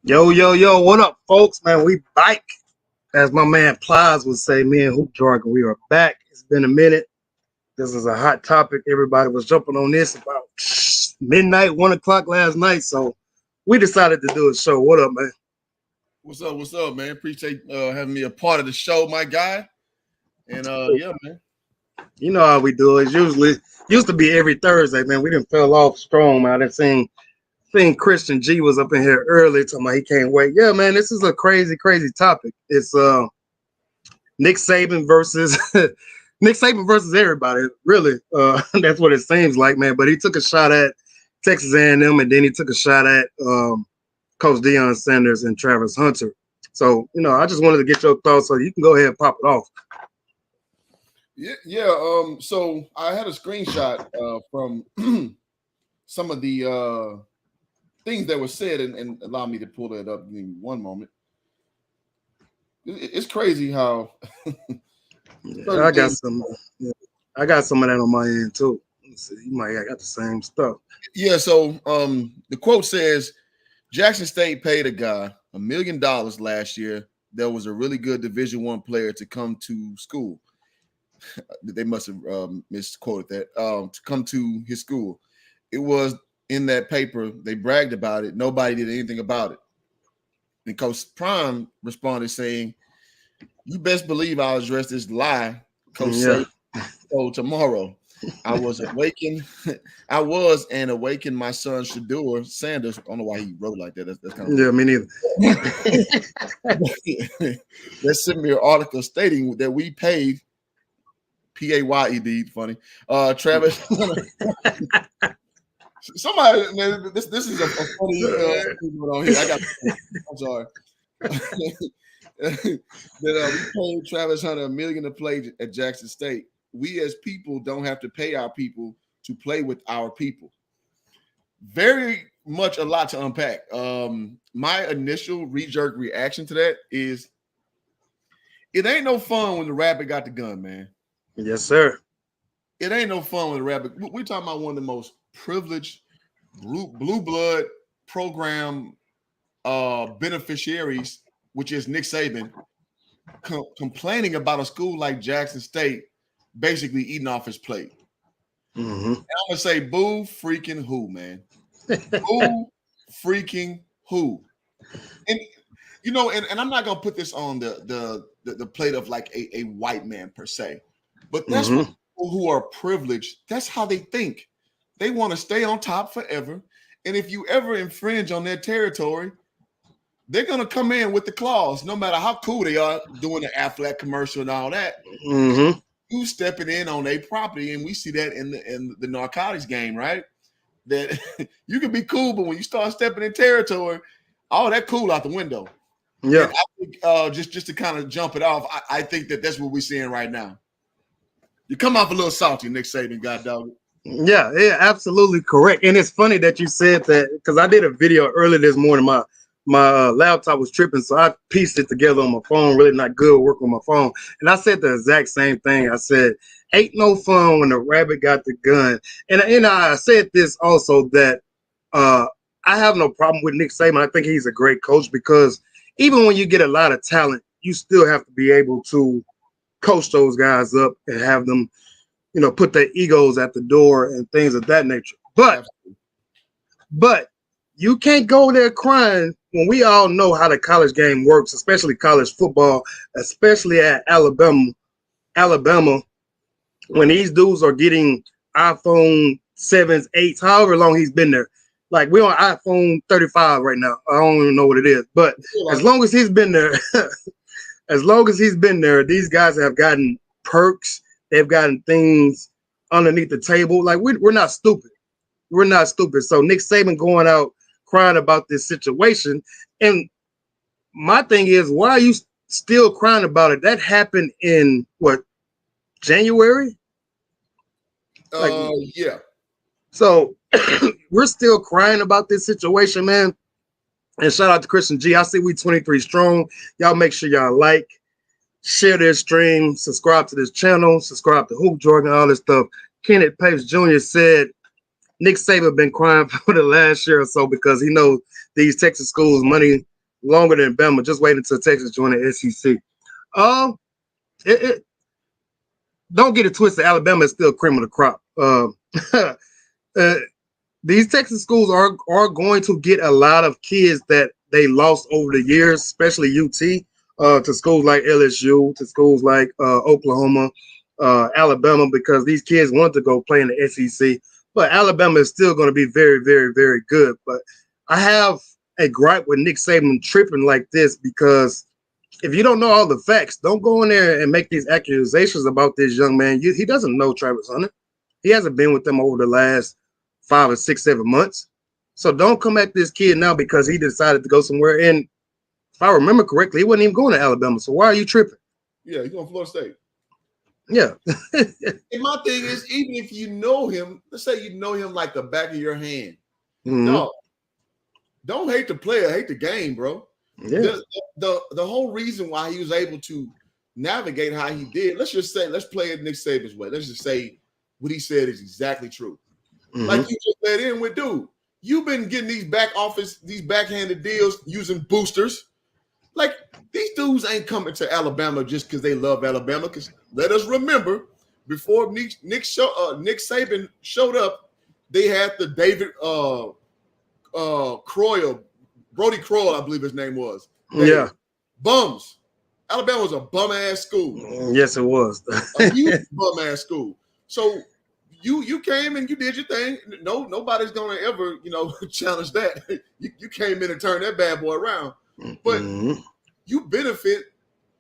Yo, yo, yo, what up, folks? Man, we back. As my man Plies would say, me and Hoop Jargon, we are back. It's been a minute. This is a hot topic. Everybody was jumping on this about midnight, 1 o'clock last night. So we decided to do a show. What up, man? What's up? What's up, man? Appreciate having me a part of the show, my guy. And yeah, man. You know how we do it. It's used to be every Thursday, man. We didn't fell off strong, man. I seen Christian G was up in here early talking about he can't wait. Yeah, man, this is a crazy, crazy topic. It's Nick Saban versus Nick Saban versus everybody, really. That's what it seems like, man. But he took a shot at Texas A&M, and then he took a shot at Coach Deion Sanders and Travis Hunter. So, I just wanted to get your thoughts, so you can go ahead and pop it off. Yeah. So I had a screenshot from some of the things that were said, and allow me to pull that up in one moment. It's crazy how I got some. Yeah, I got some of that on my end too. Let's see, you might have got the same stuff. Yeah. So the quote says, Jackson State paid a guy $1 million last year. That was a really good Division I player to come to school. They must have misquoted that. To come to his school. It was in that paper. They bragged about it. Nobody did anything about it. And Coach Prime responded saying, "You best believe I'll address this lie, Coach said. So tomorrow, I was and awakened my son Shador Sanders." I don't know why he wrote like that. That's kind of yeah, me neither. They sent me an article stating that we paid PAYED, funny. Travis. Somebody, man, this is a funny on here. I'm sorry. That we paid Travis Hunter $1 million to play at Jackson State. We as people don't have to pay our people to play with our people. Very much a lot to unpack. My initial jerk reaction to that is, it ain't no fun when the rabbit got the gun, man. Yes, sir. It ain't no fun with a rabbit. We're talking about one of the most privileged blue blood program beneficiaries, which is Nick Saban, complaining about a school like Jackson State basically eating off his plate. Mm-hmm. And I'm gonna say, boo freaking who, man? Boo freaking who? And and I'm not gonna put this on the plate of like a white man per se. But that's what people who are privileged, that's how they think. They want to stay on top forever. And if you ever infringe on their territory, they're going to come in with the claws, no matter how cool they are doing the Affleck commercial and all that. Mm-hmm. You stepping in on their property, and we see that in the narcotics game, right? That you can be cool, but when you start stepping in territory, all that cool out the window. Yeah. And I think, just to kind of jump it off, I think that's what we're seeing right now. You come off a little salty, Nick Saban, God dog. Yeah, absolutely correct. And it's funny that you said that, because I did a video early this morning. My laptop was tripping, so I pieced it together on my phone. Really not good working on my phone. And I said the exact same thing. I said, ain't no fun when the rabbit got the gun. And I said this also, that I have no problem with Nick Saban. I think he's a great coach, because even when you get a lot of talent, you still have to be able to coach those guys up and have them, put their egos at the door and things of that nature. But you can't go there crying when we all know how the college game works, especially college football, especially at Alabama, when these dudes are getting iPhone 7s, 8s, however long he's been there. Like, we're on iPhone 35 right now. I don't even know what it is. But as long as he's been there, these guys have gotten perks. They've gotten things underneath the table. Like, we're not stupid. We're not stupid. So Nick Saban going out crying about this situation. And my thing is, why are you still crying about it? That happened in what, January? Yeah. So we're still crying about this situation, man. And shout out to Christian G. I see we 23 strong. Y'all make sure y'all like, share this stream, subscribe to this channel, subscribe to Hoop Jordan, all this stuff. Kenneth Papes Jr. said Nick Saban been crying for the last year or so because he knows these Texas schools money longer than Bama. Just wait until Texas join the SEC. Um, it don't get it twisted. Alabama is still cream of the crop. Uh, these Texas schools are going to get a lot of kids that they lost over the years, especially UT, to schools like LSU, to schools like Oklahoma, Alabama, because these kids want to go play in the SEC. But Alabama is still going to be very, very, very good. But I have a gripe with Nick Saban tripping like this because if you don't know all the facts, don't go in there and make these accusations about this young man. He doesn't know Travis Hunter. He hasn't been with them over the last 5 or 6, 7 months. So don't come at this kid now because he decided to go somewhere. And if I remember correctly, he wasn't even going to Alabama. So why are you tripping? Yeah, he's going to Florida State. Yeah. And my thing is, even if you know him, let's say you know him like the back of your hand. Mm-hmm. No, don't hate the player, hate the game, bro. Yeah. The whole reason why he was able to navigate how he did, let's play it Nick Saban's way. Let's just say what he said is exactly true. Mm-hmm. Like you just let in with, dude, you've been getting these backhanded deals using boosters. Like these dudes ain't coming to Alabama just because they love Alabama. Because let us remember, before Nick Saban showed up, they had the David Croyle, Brody Croyle, I believe his name was. Yeah. Bums. Alabama was a bum ass school. Yes, it was. A huge bum ass school. So you came and you did your thing. No, nobody's gonna ever, challenge that. You came in and turned that bad boy around. But you benefit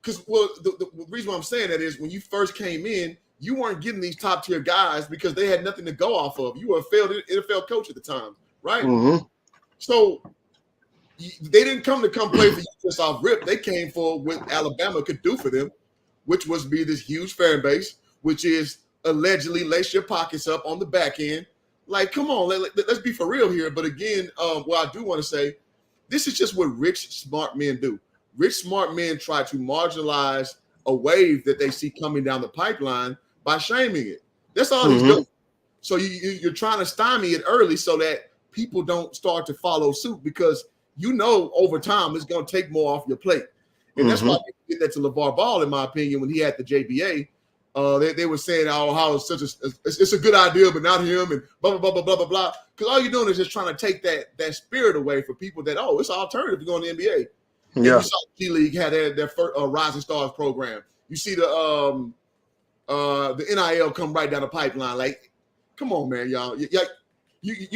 because the reason why I'm saying that is when you first came in, you weren't getting these top tier guys because they had nothing to go off of. You were a failed NFL coach at the time, right? Mm-hmm. So they didn't come play for you just off rip. They came for what Alabama could do for them, which was be this huge fan base, which is allegedly lace your pockets up on the back end. Like, come on, let's be for real here. But again, what I do want to say, this is just what rich, smart men do. Rich, smart men try to marginalize a wave that they see coming down the pipeline by shaming it. That's all he's doing. So you're trying to stymie it early so that people don't start to follow suit because over time it's going to take more off your plate. And that's why they did that to LeVar Ball, in my opinion, when he had the JBA. They were saying, how it's a good idea, but not him, and blah, blah, blah, blah, blah, blah. Because all you're doing is just trying to take that spirit away for people that, it's an alternative to going to the NBA. And you saw G League had their first Rising Stars program. You see the NIL come right down the pipeline. Like, come on, man, y'all. You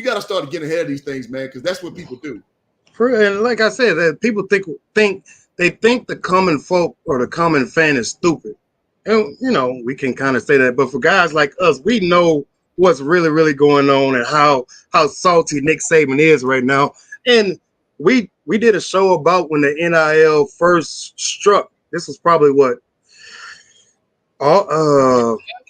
got to start getting ahead of these things, man, because that's what people do. And like I said, that people think the common folk or the common fan is stupid. And, we can kind of say that. But for guys like us, we know what's really, really going on and how salty Nick Saban is right now. And we did a show about when the NIL first struck. This was probably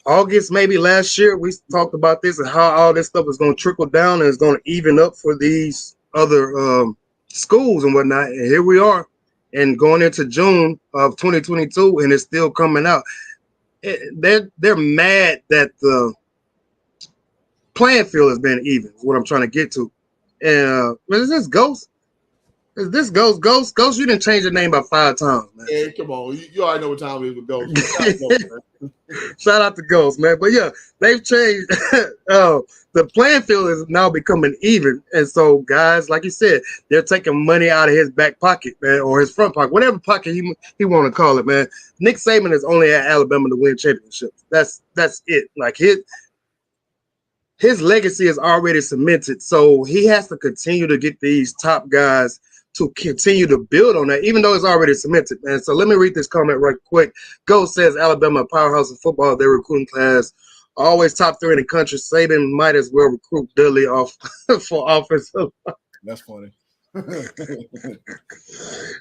August maybe last year. We talked about this and how all this stuff is going to trickle down and it's going to even up for these other schools and whatnot. And here we are, and going into June of 2022, and it's still coming out. They're mad that the playing field has been even. Is what I'm trying to get to. And is this Ghost? Is this Ghost? Ghost, you didn't change your name about 5 times, man. Hey, come on. You already know what time it is with Ghost. Shout out to Ghost, man. But yeah, they've changed. The playing field is now becoming even. And so, guys, like you said, they're taking money out of his back pocket, man, or his front pocket, whatever pocket he want to call it, man. Nick Saban is only at Alabama to win championships. That's it. Like his legacy is already cemented. So he has to continue to get these top guys to continue to build on that, even though it's already cemented, man. So let me read this comment right quick. Ghost says, Alabama, a powerhouse of football, their recruiting class, always top 3 in the country. Saban might as well recruit Dudley off for offensive. That's funny.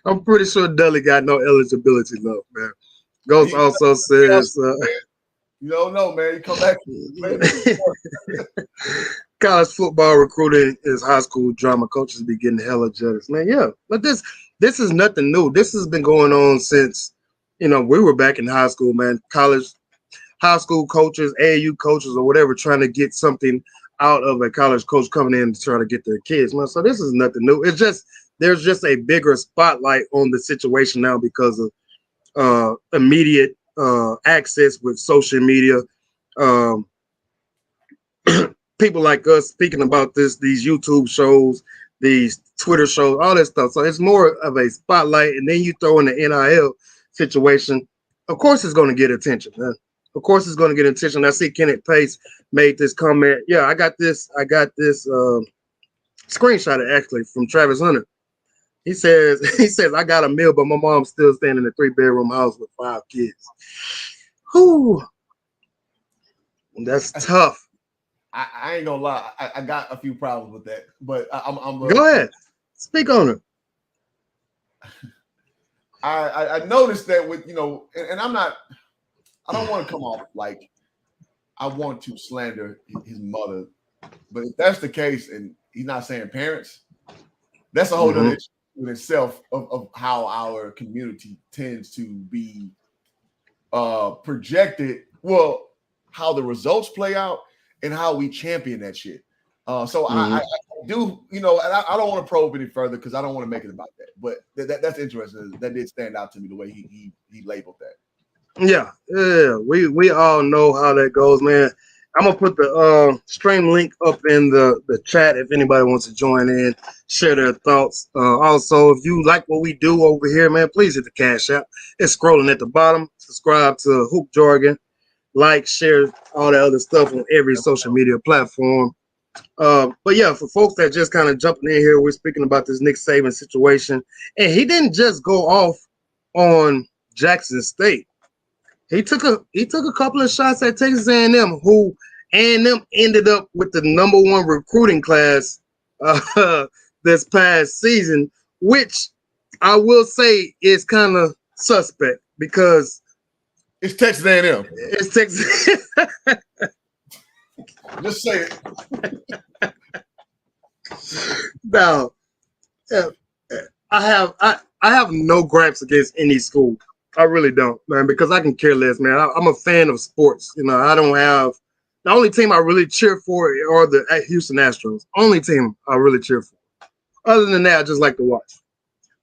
I'm pretty sure Dudley got no eligibility love, man. Ghost also says, you don't know, man. You come back. College football recruiting is high school drama. Coaches be getting hella jealous, man. Yeah, but this is nothing new. This has been going on since we were back in high school, man. High school coaches, AAU coaches, or whatever, trying to get something out of a college coach coming in to try to get their kids, man. So this is nothing new. It's just there's just a bigger spotlight on the situation now because of immediate access with social media. Um, People like us speaking about these YouTube shows, these Twitter shows, all that stuff. So it's more of a spotlight, and then you throw in the NIL situation. Of course, it's going to get attention. Man. Of course, it's going to get attention. I see Kenneth Pace made this comment. Yeah, I got this screenshot actually from Travis Hunter. He says, I got a meal, but my mom's still staying in a 3-bedroom house with 5 kids. Whew. That's tough. I ain't gonna lie. I got a few problems with that, but I'm go ahead. Speak on it. I noticed that with, and I don't want to come off like I want to slander his mother, but if that's the case and he's not saying parents, that's a whole other issue in itself of how our community tends to be projected. Well, how the results play out and how we champion that shit. So I do, and I don't want to probe any further because I don't want to make it about that. But that's interesting. That did stand out to me the way he labeled that. Yeah. We all know how that goes, man. I'm gonna put the stream link up in the chat if anybody wants to join in, share their thoughts. Also, if you like what we do over here, man, please hit the Cash App. It's scrolling at the bottom. Subscribe to Hoop Jargon. Like, share, all that other stuff on every social media platform. But yeah, for folks that just kind of jumping in here, we're speaking about this Nick Saban situation, and he didn't just go off on Jackson State. He took a couple of shots at Texas A&M, who A&M ended up with the #1 recruiting class this past season, which I will say is kind of suspect because it's Texas A&M. It's Texas. Just say it. Now, I have no gripes against any school. I really don't, man, because I can care less, man. I'm a fan of sports. I don't have the only team I really cheer for are the Houston Astros. Only team I really cheer for. Other than that, I just like to watch.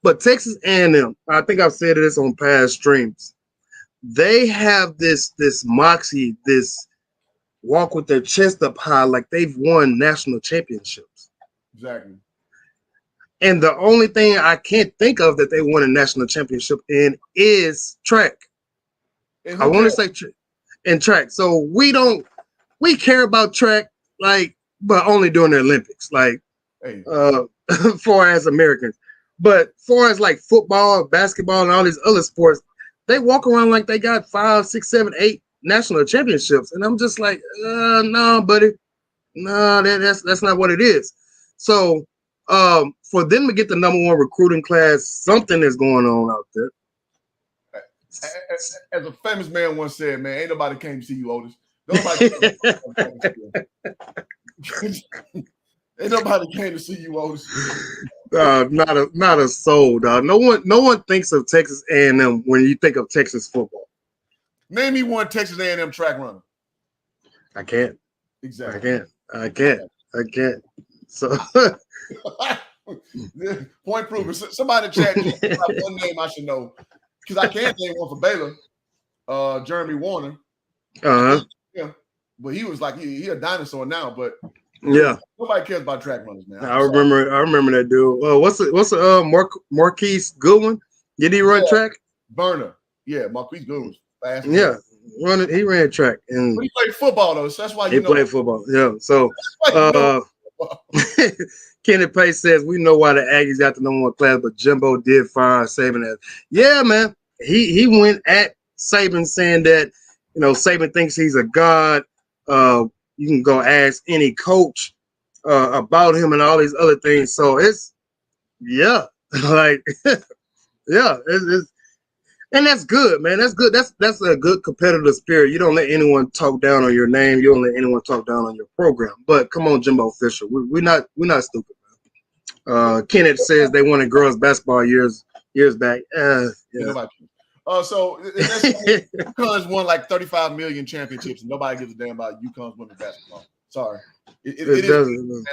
But Texas A&M, I think I've said this on past streams. They have this moxie, this walk with their chest up high, like they've won national championships. Exactly. And the only thing I can't think of that they won a national championship in is track. I want to say in track. So we care about track, like, but only during the Olympics, like, for as Americans. But for as like football, basketball, and all these other sports, they walk around like they got 5, 6, 7, 8 national championships, and I'm just like, no, buddy, no, that's not what it is. So, for them to get the #1 recruiting class, something is going on out there. As a famous man once said, man, ain't nobody came to see you, Otis. Nobody ain't nobody came to see you, Otis. Not a soul, dog. No one thinks of Texas A&M when you think of Texas football. Name me one Texas A&M track runner. I can't. Exactly. I can't. So point proven. Somebody in the chat, one name I should know because I can't name one for Baylor. Jeremy Warner. Yeah, but he was like he a dinosaur now, but. Yeah, nobody cares about track runners, man. I remember that dude. What's Marquise Goodwin? Did he run track? Burner. Yeah, Marquise Goodwin was fast. Yeah, he ran track, and but he played football though, so that's why he played football. Yeah, so Kenneth Pace says we know why the Aggies got the #1 class, but Jimbo did fire Saban. Yeah, man, he went at Saban saying that Saban thinks he's a god. You can go ask any coach about him and all these other things. So it's like it's and that's good, man. That's good. That's a good competitive spirit. You don't let anyone talk down on your name. You don't let anyone talk down on your program. But come on, Jimbo Fisher, we're not stupid, man. Kenneth says they wanted girls basketball years back. Yeah. So UConn's won like 35 million championships, and nobody gives a damn about UConn's women's basketball. Sorry, it is. And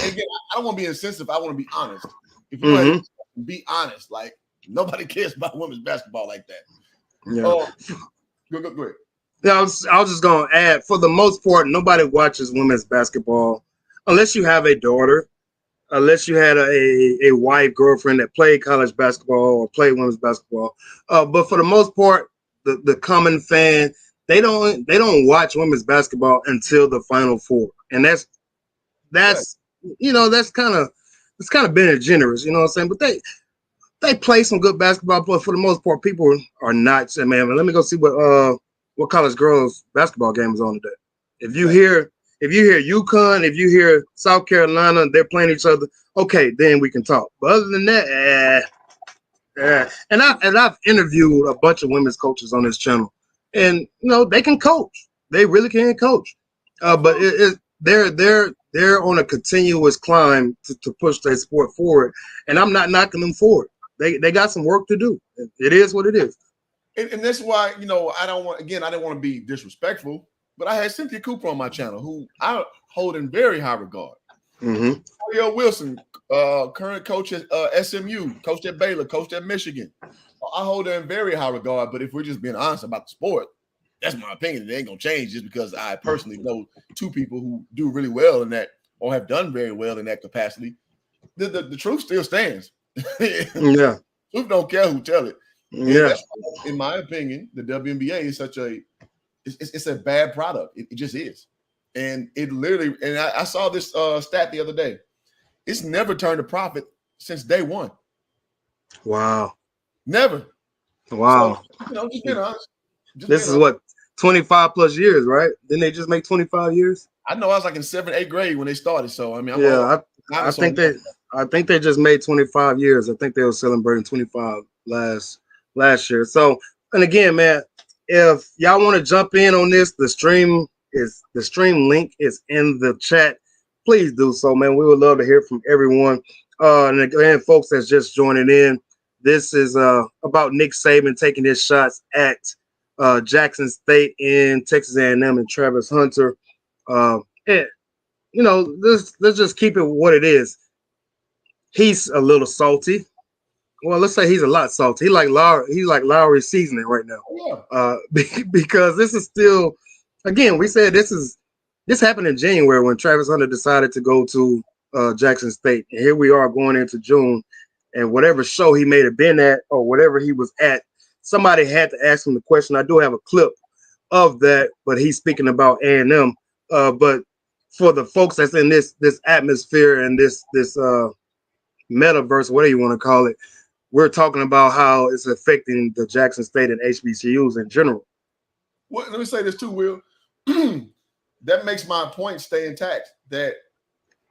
again, I don't want to be insensitive. I want to be honest. If you had be honest. Like nobody cares about women's basketball like that. Yeah. Go ahead. Yeah, I was just gonna add. For the most part, nobody watches women's basketball unless you have a daughter, unless you had a wife, girlfriend that played college basketball or played women's basketball. But for the most part, the common fan, they don't watch women's basketball until the Final Four, and that's Right. that's kind of being generous, you know what I'm saying? But they play some good basketball, but for the most part, people are not saying, man, let me go see what college girls basketball game is on today. If you hear UConn, if you hear South Carolina, they're playing each other, okay, then we can talk. But other than that, and I've interviewed a bunch of women's coaches on this channel, and they can coach. They really can coach. But they're on a continuous climb to push their sport forward, and I'm not knocking them for it. They got some work to do. It is what it is. And that's why, I didn't want to be disrespectful, but I had Cynthia Cooper on my channel, who I hold in very high regard. Mm-hmm. Ariel Wilson, current coach at SMU, coached at Baylor, coached at Michigan. I hold her in very high regard, but if we're just being honest about the sport, that's my opinion. It ain't going to change just because I personally know two people who do really well in that or have done very well in that capacity. The truth still stands. Yeah. Truth don't care who tell it. Yeah. That's why, in my opinion, the WNBA is such it's a bad product. It just is. And it literally, and I saw this stat the other day. It's never turned a profit since day one. Wow. Never. Wow. So, just being honest. This is what, 25 plus years, right? Didn't they just make 25 years? I know I was like in 7th, 8th grade when they started. So I mean, I think they just made 25 years. I think they were celebrating 25 last year. So, and again, man, if y'all want to jump in on this, the stream link is in the chat. Please do so, man. We would love to hear from everyone. And again, folks that's just joining in, this is about Nick Saban taking his shots at Jackson State and Texas A&M and Travis Hunter. And let's just keep it what it is. He's a little salty. Well, let's say he's a lot salty. He's like Lowry seasoning right now. Yeah. Because this is still, again, we said this happened in January when Travis Hunter decided to go to Jackson State, and here we are going into June, and whatever show he may have been at or whatever he was at, somebody had to ask him the question. I do have a clip of that, but he's speaking about A&M. But for the folks that's in this atmosphere and this metaverse, whatever you want to call it, we're talking about how it's affecting the Jackson State and HBCUs in general. Well, let me say this too, Will. That makes my point stay intact. That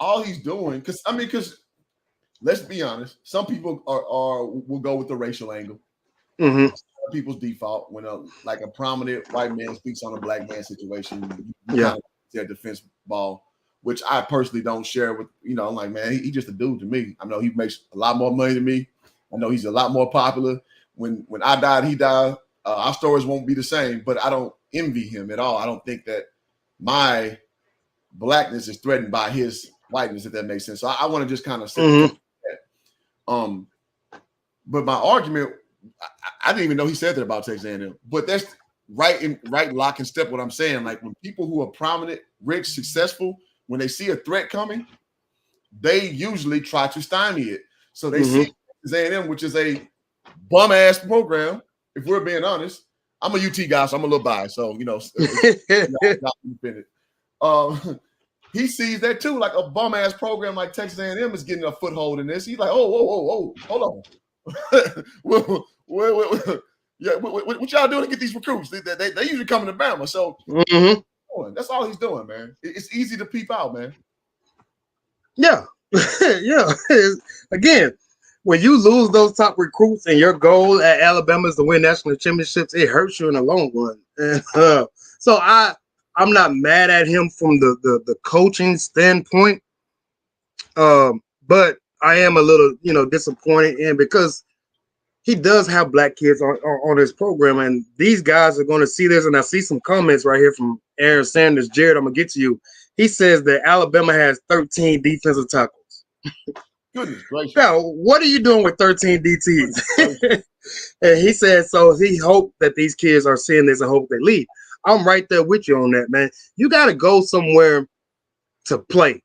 all he's doing, because let's be honest, some people will go with the racial angle. Mm-hmm. People's default when a prominent white man speaks on a black man situation, their defense ball, which I personally don't share with. I'm like, man, he just a dude to me. I know he makes a lot more money than me. I know he's a lot more popular. When I died, he died. Our stories won't be the same, but I don't envy him at all. I don't think that my blackness is threatened by his whiteness, if that makes sense. So I want to just kind of say that. But my argument, I didn't even know he said that about Texas A&M. But that's right lock and step what I'm saying. Like when people who are prominent, rich, successful, when they see a threat coming, they usually try to stymie it. So they see A&M, which is a bum-ass program, if we're being honest. I'm a UT guy, so I'm a little biased. So, he sees that too, like a bum-ass program like Texas A&M is getting a foothold in this. He's like, whoa, hold on. What y'all doing to get these recruits? They usually come to Bama. So that's all he's doing, man. It's easy to peep out, man. Yeah. Yeah. Again, when you lose those top recruits and your goal at Alabama is to win national championships, it hurts you in the long run. And, so I'm not mad at him from the coaching standpoint, but I am a little disappointed in because he does have black kids on his program, and these guys are going to see this. And I see some comments right here from Aaron Sanders. Jared, I'm gonna get to you. He says that Alabama has 13 defensive tackles. Goodness gracious. Now, what are you doing with 13 DTs? And he said, so he hoped that these kids are seeing this and hope they leave. I'm right there with you on that, man. You got to go somewhere to play.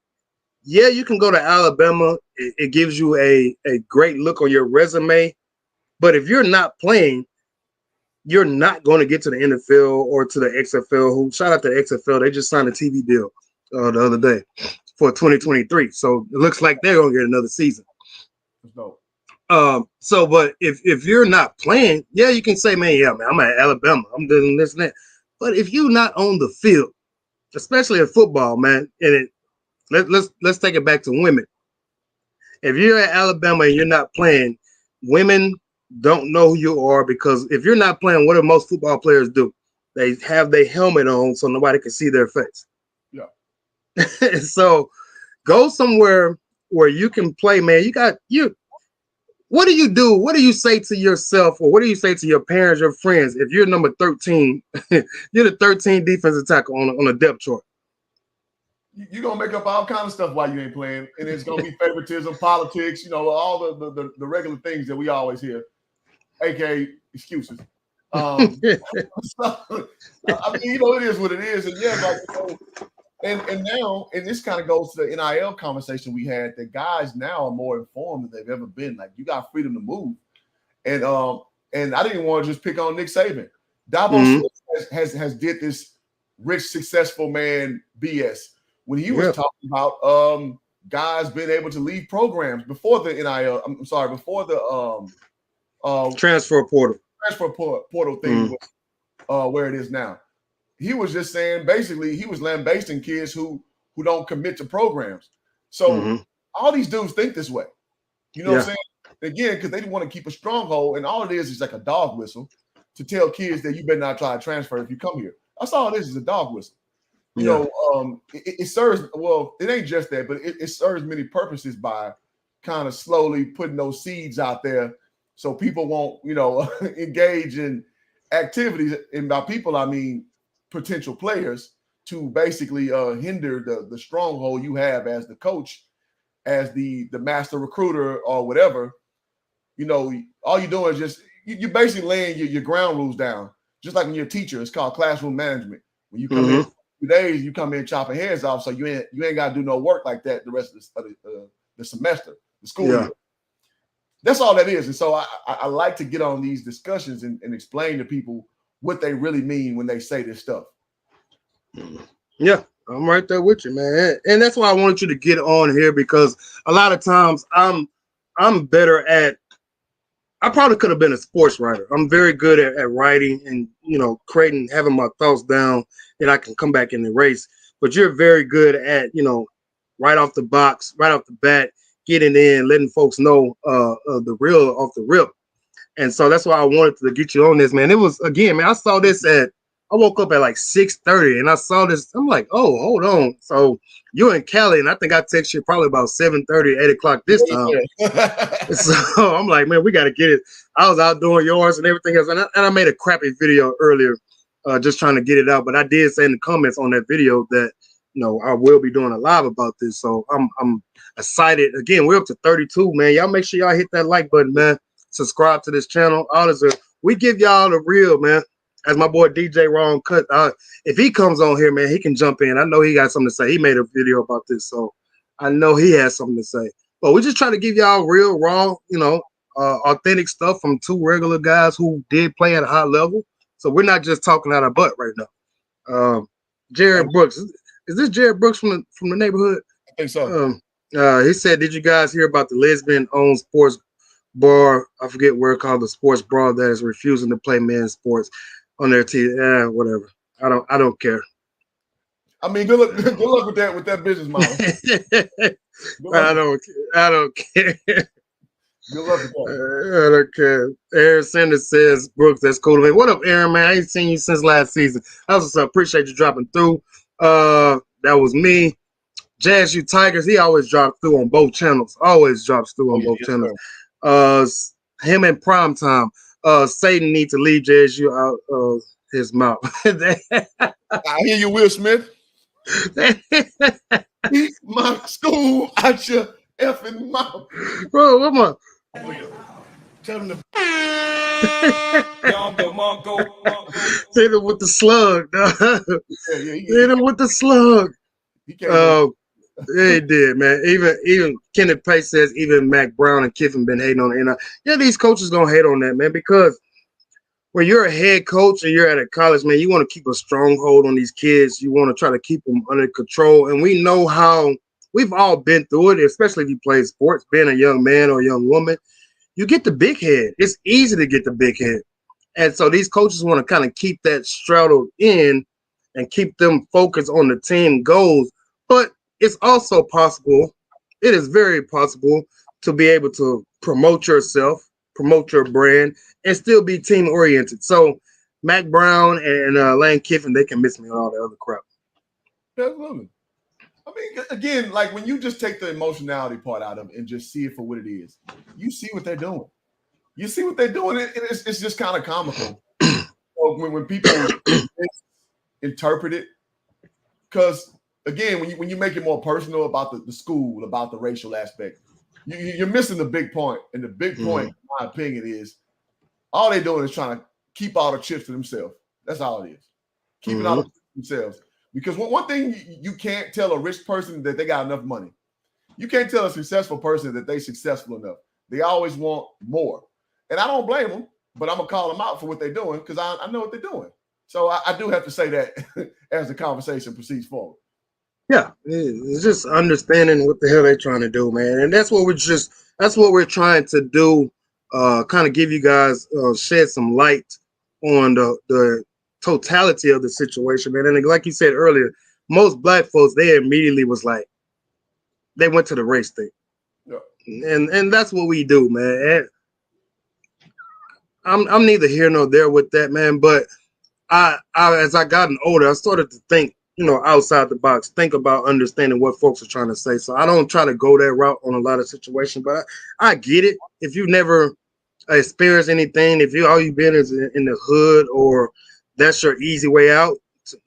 Yeah, you can go to Alabama. It gives you a great look on your resume. But if you're not playing, you're not going to get to the NFL or to the XFL. Who shout out to the XFL. They just signed a TV deal the other day for 2023. So it looks like they're going to get another season. No. But if you're not playing, yeah, you can say, man, I'm at Alabama. I'm doing this and that. But if you're not on the field, especially in football, man, and let's take it back to women. If you're at Alabama and you're not playing, women don't know who you are, because if you're not playing, what do most football players do? They have their helmet on so nobody can see their face. Yeah. So go somewhere where you can play, man. What do you do? What do you say to yourself, or what do you say to your parents, your friends, if you're number 13, you're the 13 defensive tackle on a depth chart? You're going to make up all kind of stuff while you ain't playing, and it's going to be favoritism, politics, all the regular things that we always hear, aka excuses. So, I mean, it is what it is, and yeah, and now, and this kind of goes to the NIL conversation we had, that guys now are more informed than they've ever been. Like, you got freedom to move, and I didn't want to just pick on Nick Saban. Dabo has did this rich, successful man BS when he was talking about guys being able to leave programs before the NIL. I'm sorry, before the transfer portal thing, where it is now. He was just saying, basically, he was lambasting kids who don't commit to programs. So all these dudes think this way. You know what I'm saying? Again, because they want to keep a stronghold, and all it is like a dog whistle to tell kids that you better not try to transfer if you come here. That's all it is a dog whistle. It serves, well, it ain't just that, but it serves many purposes by kind of slowly putting those seeds out there so people won't, engage in activities. And by people, I mean potential players, to basically hinder the stronghold you have as the coach, as the master recruiter or whatever. All you're doing is just you're basically laying your ground rules down, just like when you're a teacher. It's called classroom management. When you come in 2 days, you come in chopping heads off, so you ain't got to do no work like that the rest of the semester, the school year. That's all that is. And so I like to get on these discussions and explain to people what they really mean when they say this stuff. Yeah, I'm right there with you, man. And that's why I wanted you to get on here, because a lot of times I'm better at, I probably could have been a sports writer. I'm very good at writing and, creating, having my thoughts down that I can come back in the race. But you're very good at, right off the box, right off the bat, getting in, letting folks know the real off the rip. And so that's why I wanted to get you on this, man. It was, again, man, I saw this I woke up at like 6:30 and I saw this. I'm like, oh, hold on. So you're in Cali, and I think I texted you probably about 7:30, 8 o'clock this time. So I'm like, man, we got to get it. I was out doing yours and everything else. And I made a crappy video earlier, just trying to get it out. But I did say in the comments on that video that, I will be doing a live about this. So I'm excited. Again, we're up to 32, man. Y'all make sure y'all hit that like button, man. Subscribe to this channel. All this, we give y'all the real, man. As my boy DJ Ron Cut, if he comes on here, man, he can jump in. I know he got something to say. He made a video about this, so I know he has something to say. But we just try to give y'all real, raw, authentic stuff from two regular guys who did play at a high level. So we're not just talking out our butt right now. Jared Brooks, is this Jared Brooks from the neighborhood? I think so. He said, "Did you guys hear about the lesbian-owned sports bar? I forget where it's called, the sports bar that is refusing to play men's sports on their TV. Whatever. I don't care. I mean, good luck with that business model. I don't care. Good luck with that. I don't care. Aaron Sanders says, Brooks, that's cool. Man, what up, Aaron, man? I ain't seen you since last season. I also appreciate you dropping through. That was me. Jazz You Tigers, he always drops through on both channels. Always drops through on both channels. Him in prime time. Satan needs to leave JSU out of his mouth. I hear you, Will Smith. Keep my school out your effing mouth. Bro, come on. Tell him to Hit him with the slug, dog. Hit him with the slug. he can't Yeah, he did, man. Even Kenneth Pace says even Mac Brown and Kiffin been hating on it. And yeah, these coaches gonna hate on that, man, because when you're a head coach and you're at a college, man, you want to keep a stronghold on these kids. You want to try to keep them under control. And we know how we've all been through it, especially if you play sports, being a young man or a young woman. You get the big head. It's easy to get the big head. And so these coaches want to kind of keep that straddled in and keep them focused on the team goals. But it's also possible, it is very possible to be able to promote yourself, promote your brand, and still be team oriented. So Mac Brown and Lane Kiffin, they can miss me on all the other crap. Absolutely. I mean, again, like when you just take the emotionality part out of it and just see it for what it is, you see what they're doing. You see what they're doing. It's just kind of comical when people interpret it. Because again, when you make it more personal about the school, about the racial aspect, you're missing the big point. And the big point, in my opinion, is all they're doing is trying to keep all the chips to themselves. That's all it is. Keeping all the chips to themselves. Because one thing you can't tell a rich person that they got enough money. You can't tell a successful person that they're successful enough. They always want more. And I don't blame them, but I'm going to call them out for what they're doing because I know what they're doing. So I do have to say that as the conversation proceeds forward. Yeah, it's just understanding what the hell they're trying to do, man. And that's what we're trying to do, kind of give you guys, shed some light on the totality of the situation, man. And like you said earlier, most black folks, they immediately was like, they went to the race thing. Yeah. And that's what we do, man. And I'm neither here nor there with that, man. But I as I gotten older, I started to think, outside the box, think about understanding what folks are trying to say. So I don't try to go that route on a lot of situations, but I get it. If you never experienced anything, if all you've been is in the hood or that's your easy way out,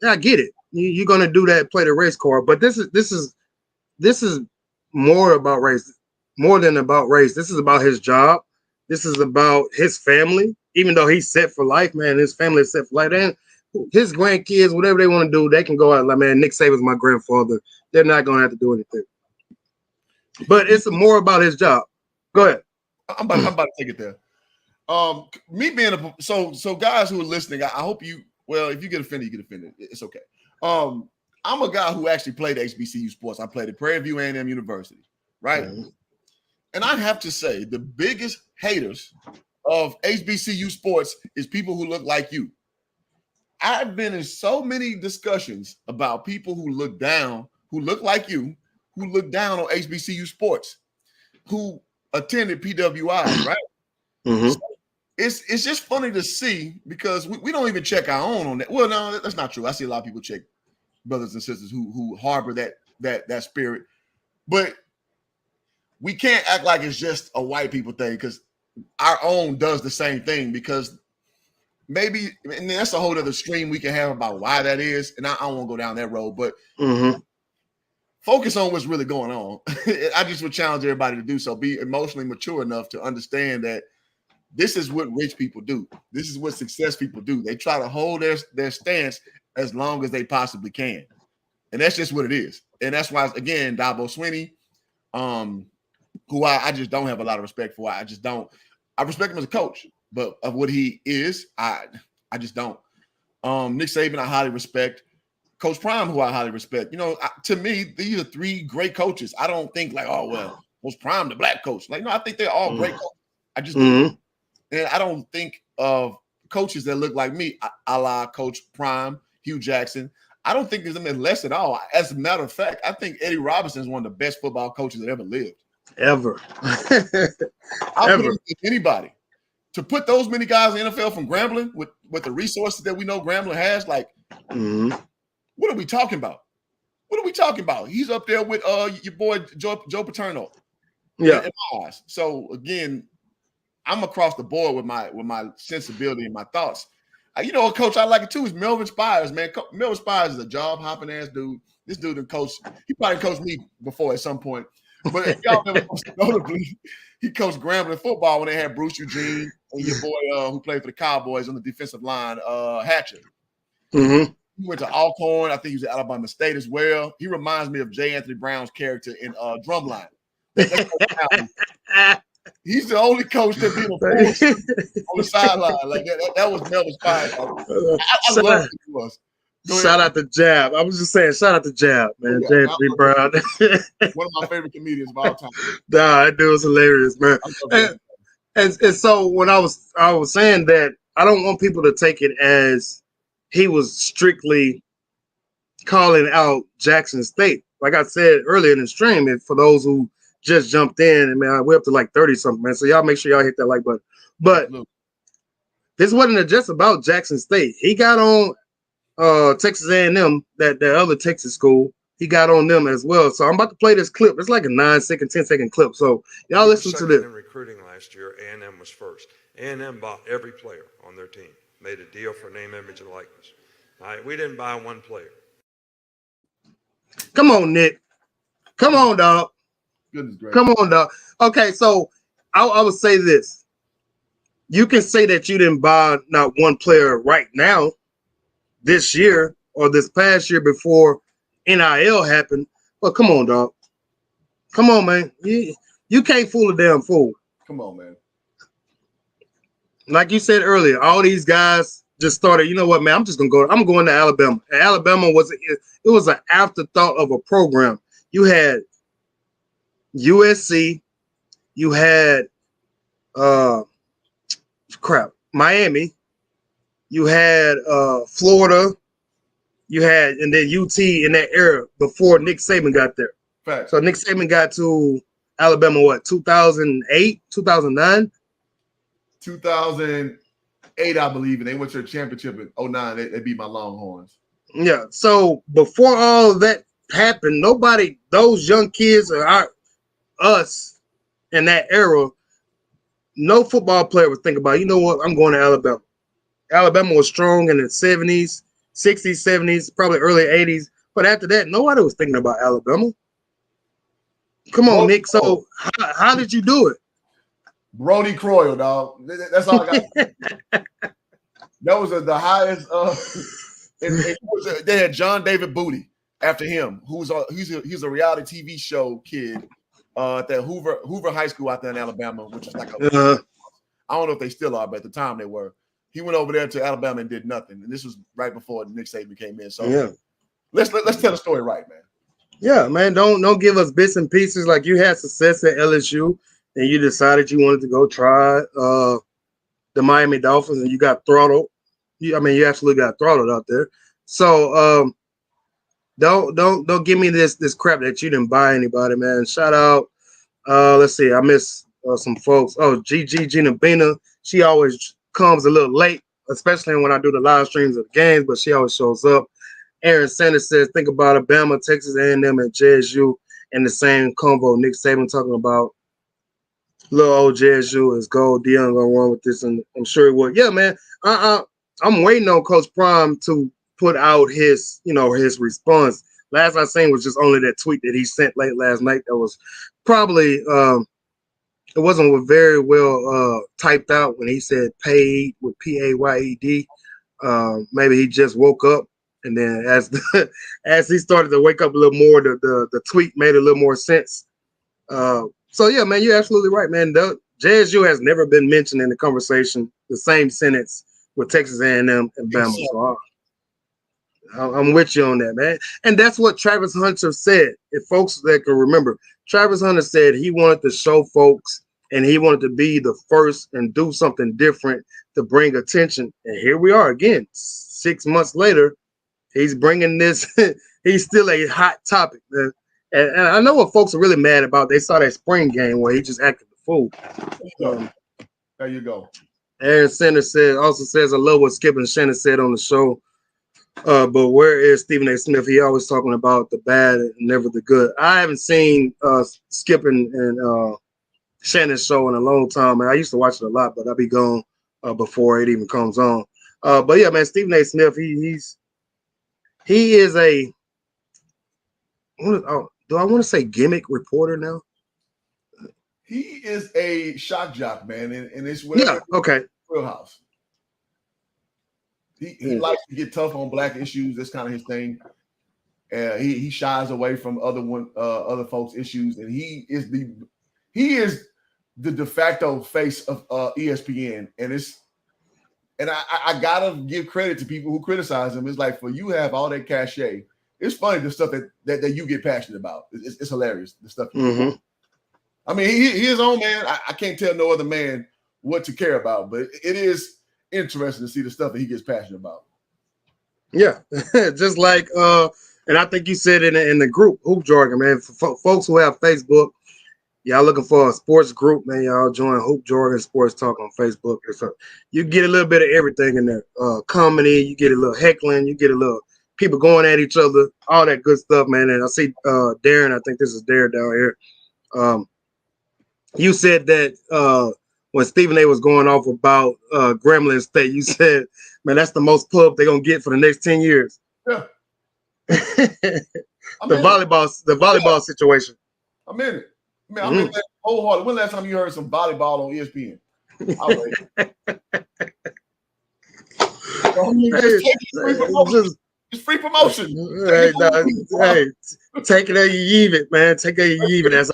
I get it. You're gonna do that, play the race card. But this is more about race, more than about race. This is about his job. This is about his family. Even though he's set for life, man, his family is set for life. And his grandkids, whatever they want to do, they can go out like, man, Nick Saban's my grandfather. They're not gonna have to do anything. But it's more about his job. Go ahead. I'm about to take it there. Me being so guys who are listening, I hope you. Well, if you get offended, you get offended. It's okay. I'm a guy who actually played HBCU sports. I played at Prairie View A&M University, right? Mm-hmm. And I have to say, the biggest haters of HBCU sports is people who look like you. I've been in so many discussions about people who look like you, who look down on HBCU sports, who attended PWIs, right? Mm-hmm. So it's just funny to see because we don't even check our own on that. Well, no, that's not true. I see a lot of people check brothers and sisters who harbor that spirit, but we can't act like it's just a white people thing because our own does the same thing because maybe, and that's a whole other stream we can have about why that is, and I don't want to go down that road, but focus on what's really going on. I just would challenge everybody to do so. Be emotionally mature enough to understand that this is what rich people do. This is what success people do. They try to hold their stance as long as they possibly can. And that's just what it is. And that's why, again, Dabo Swinney, who I just don't have a lot of respect for. I just don't. I respect him as a coach, but of what he is, I just don't. Nick Saban, I highly respect. Coach Prime, who I highly respect. To me, these are three great coaches. I don't think like, oh, well, Coach Prime, the black coach. Like, no, I think they're all great coaches. I just do. And I don't think of coaches that look like me, a la Coach Prime, Hugh Jackson. I don't think there's them less at all. As a matter of fact, I think Eddie Robinson is one of the best football coaches that ever lived. Ever. I'll put him with anybody. To put those many guys in the NFL from Grambling with the resources that we know Grambling has, like, what are we talking about? What are we talking about? He's up there with your boy Joe Paterno. Yeah. In my eyes. So again, I'm across the board with my sensibility and my thoughts. A coach I like it too is Melvin Spires, man. Melvin Spires is a job hopping ass dude. This dude he probably coached me before at some point. But y'all remember, most notably, he coached Grambling football when they had Bruce Eugene and your boy who played for the Cowboys on the defensive line, Hatcher. Mm-hmm. He went to Alcorn. I think he was at Alabama State as well. He reminds me of J. Anthony Brown's character in Drumline. That's he's the only coach that beat a force on the sideline. Like that was Melvin's fire. I love it. He was. Shout out to Jab. I was just saying, shout out to Jab, man. Yeah, J. Brown. One of my favorite comedians of all time. Nah, that dude was hilarious, man. And so when I was saying that, I don't want people to take it as he was strictly calling out Jackson State. Like I said earlier in the stream, and for those who just jumped in, and man, we're up to like 30 something, man. So y'all make sure y'all hit that like button. But this wasn't just about Jackson State. He got on Texas A&M, that other Texas school. He got on them as well. So I'm about to play this clip. It's like a 9-second, 10-second clip. So y'all listen to this. In recruiting last year, A&M was first. A&M bought every player on their team, made a deal for name, image, and likeness. All right, we didn't buy one player. Come on, Nick. Come on, dog. Goodness gracious. Come on, dog. Okay, so I would say this. You can say that you didn't buy not one player right now, this year or this past year before NIL happened. But come on, dog. Come on, man. You can't fool a damn fool. Come on, man. Like you said earlier, all these guys just started, you know what, man, I'm going to Alabama. And Alabama was an afterthought of a program. You had USC, you had Miami, you had Florida, you had, and then UT in that era before Nick Saban got there. Fact. So Nick Saban got to Alabama, what, 2008, 2009? 2008, I believe, and they went to the championship in 2009. They beat my Longhorns. Yeah. So before all of that happened, those young kids or us in that era, no football player would think about, you know what, I'm going to Alabama. Alabama was strong in the 70s, 60s, 70s, probably early 80s. But after that, nobody was thinking about Alabama. Come on, Nick. So how did you do it? Brody Croyle, dog. That's all I got. That was the highest. They had John David Booty after him, he's a reality TV show kid at that Hoover High School out there in Alabama, which is like I don't know if they still are, but at the time they were. He went over there to Alabama and did nothing, and this was right before Nick Saban came in. So yeah, let's tell the story right, man. Yeah, man. Don't give us bits and pieces. Like, you had success at LSU, and you decided you wanted to go try the Miami Dolphins, and you got throttled. You absolutely got throttled out there. So don't give me this crap that you didn't buy anybody, man. Shout out. Let's see. I miss some folks. Oh, Gina Bina. She always comes a little late, especially when I do the live streams of the games, but she always shows up. Aaron Sanders says, think about Alabama, Texas A&M, and JSU in the same combo. Nick Saban talking about little old JSU is gold. Deion gonna run with this, and I'm sure he will. Yeah, man. I'm waiting on Coach Prime to put out his response. Last I seen was just only that tweet that he sent late last night. That was probably it wasn't very well typed out when he said paid with PAYED. Maybe he just woke up. And then as he started to wake up a little more, the tweet made a little more sense. So yeah, man, you're absolutely right, man. JSU has never been mentioned in the conversation, the same sentence with Texas A&M and Bama. So I'm with you on that, man. And that's what Travis Hunter said. If folks that can remember, Travis Hunter said he wanted to show folks and he wanted to be the first and do something different to bring attention. And here we are again, 6 months later. He's bringing this. He's still a hot topic, man. And I know what folks are really mad about. They saw that spring game where he just acted the fool. There you go. Aaron Sanders also says, I love what Skip and Shannon said on the show. But where is Stephen A. Smith? He always talking about the bad and never the good. I haven't seen Skip and Shannon's show in a long time, man. I used to watch it a lot, but I'll be gone before it even comes on. But yeah, man, Stephen A. Smith, he is a, do I want to say gimmick reporter now? He is a shock jock, man, and it's Yeah. Okay. Real House. He likes to get tough on black issues. That's kind of his thing. He shies away from other folks' issues, and he is the de facto face of ESPN. And I gotta give credit to people who criticize him. It's like, for you have all that cachet. It's funny the stuff that you get passionate about. It's hilarious, the stuff you do. I mean, he his own man. I can't tell no other man what to care about, but it is interesting to see the stuff that he gets passionate about. Yeah, just like and I think you said in the group Hoop Jargon, man. For folks who have Facebook, y'all looking for a sports group, man, y'all join Hoop Jargon Sports Talk on Facebook. So you get a little bit of everything in there. Comedy, you get a little heckling, you get a little people going at each other, all that good stuff, man. And I see Darren, I think this is Darren down here. You said that when Stephen A was going off about Gremlin State, you said, man, that's the most pub they're gonna get for the next 10 years. Yeah. the volleyball situation. I'm in it. Man, I'm in that wholeheartedly. When last time you heard some volleyball on ESPN? It's free promotion. Hey, take it or you leave it, man. Take it or you leave it. As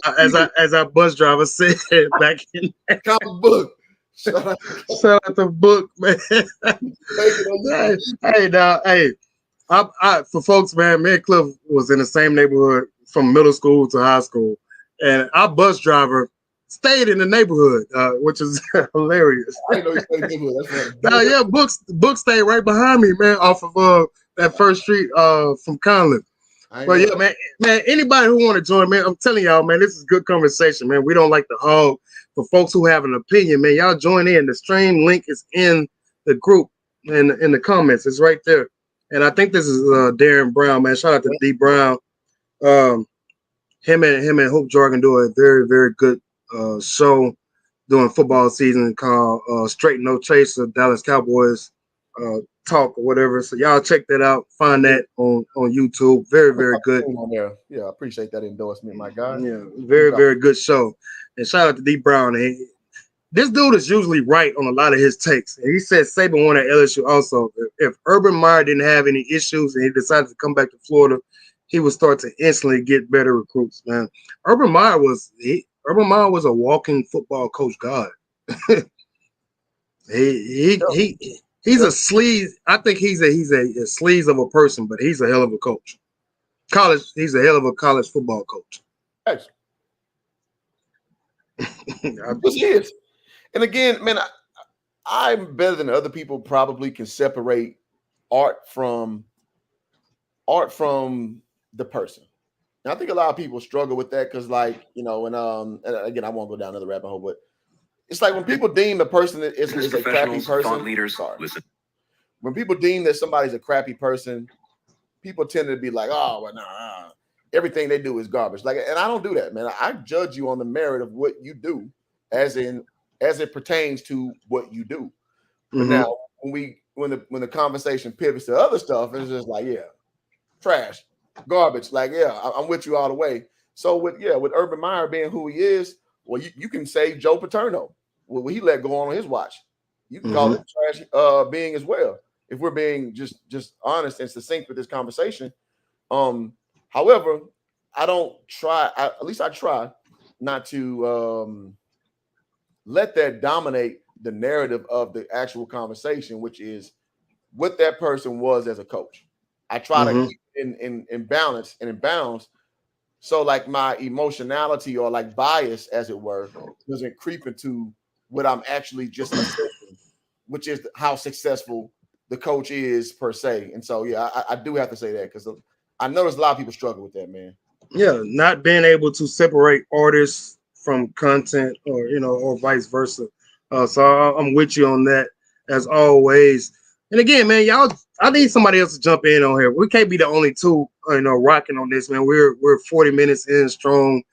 our bus driver said back in comic book. Shout out to Book, man. I for folks, man, me and Cliff was in the same neighborhood from middle school to high school, and our bus driver stayed in the neighborhood, which is hilarious. I didn't know he stayed in the neighborhood. That's yeah, Book stayed right behind me, man, off of that first street from Conlon. But yeah, man, anybody who want to join, man, I'm telling y'all, man, this is good conversation, man. We don't like to hog. For folks who have an opinion, man, y'all join in. The stream link is in the group in the comments. It's right there. And I think this is Darren Brown, man. Shout out to D Brown. Him and Hoop Jargon do a very, very good show during football season called Straight No Chaser, Dallas Cowboys Talk or whatever. So y'all check that out. Find that on YouTube. Very, very good. Yeah, I appreciate that endorsement, my guy. Yeah, very, very good show. And shout out to D Brown. This dude is usually right on a lot of his takes. And he said Saban won at LSU also. If Urban Meyer didn't have any issues and he decided to come back to Florida, he would start to instantly get better recruits, man. Urban Meyer was a walking football coach god. He's a sleaze. I think he's a sleaze of a person, but he's a hell of a coach. He's a hell of a college football coach. Yes. He is. And again, man, I'm better than other people probably can separate art from the person. And I think a lot of people struggle with that because, like, you know, and again, I won't go down another rabbit hole, but it's like when people deem a person is a crappy person. Leaders, listen. When people deem that somebody's a crappy person, people tend to be like, "Oh, well, nah, everything they do is garbage." Like, and I don't do that, man. I judge you on the merit of what you do, as it pertains to what you do. But now, when the conversation pivots to other stuff, it's just like, yeah, trash, garbage. Like, yeah, I'm with you all the way. So with Urban Meyer being who he is, well, you can say Joe Paterno. Well, he let go on his watch. You can call it trash being as well. If we're being just honest and succinct with this conversation. However, I try not to let that dominate the narrative of the actual conversation, which is what that person was as a coach. I try to keep it in balance and in bounds. So like my emotionality or like bias, as it were, doesn't creep into what I'm actually just assessing, which is how successful the coach is per se. And so, yeah, I do have to say that because I notice a lot of people struggle with that, man. Yeah, not being able to separate artists from content or vice versa. So I'm with you on that as always. And again, man, I need somebody else to jump in on here. We can't be the only two, rocking on this, man. We're 40 minutes in strong.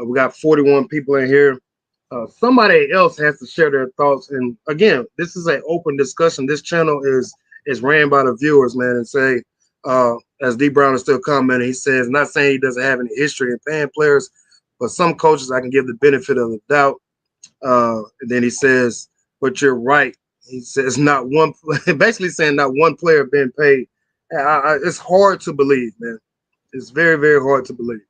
We got 41 people in here. Somebody else has to share their thoughts. And again, this is an open discussion. This channel is ran by the viewers, man. And say, as D Brown is still commenting, he says, not saying he doesn't have any history in paying players but some coaches I can give the benefit of the doubt. And then he says, but you're right. He says not one, basically saying not one player being paid. It's hard to believe, man. It's very, very hard to believe.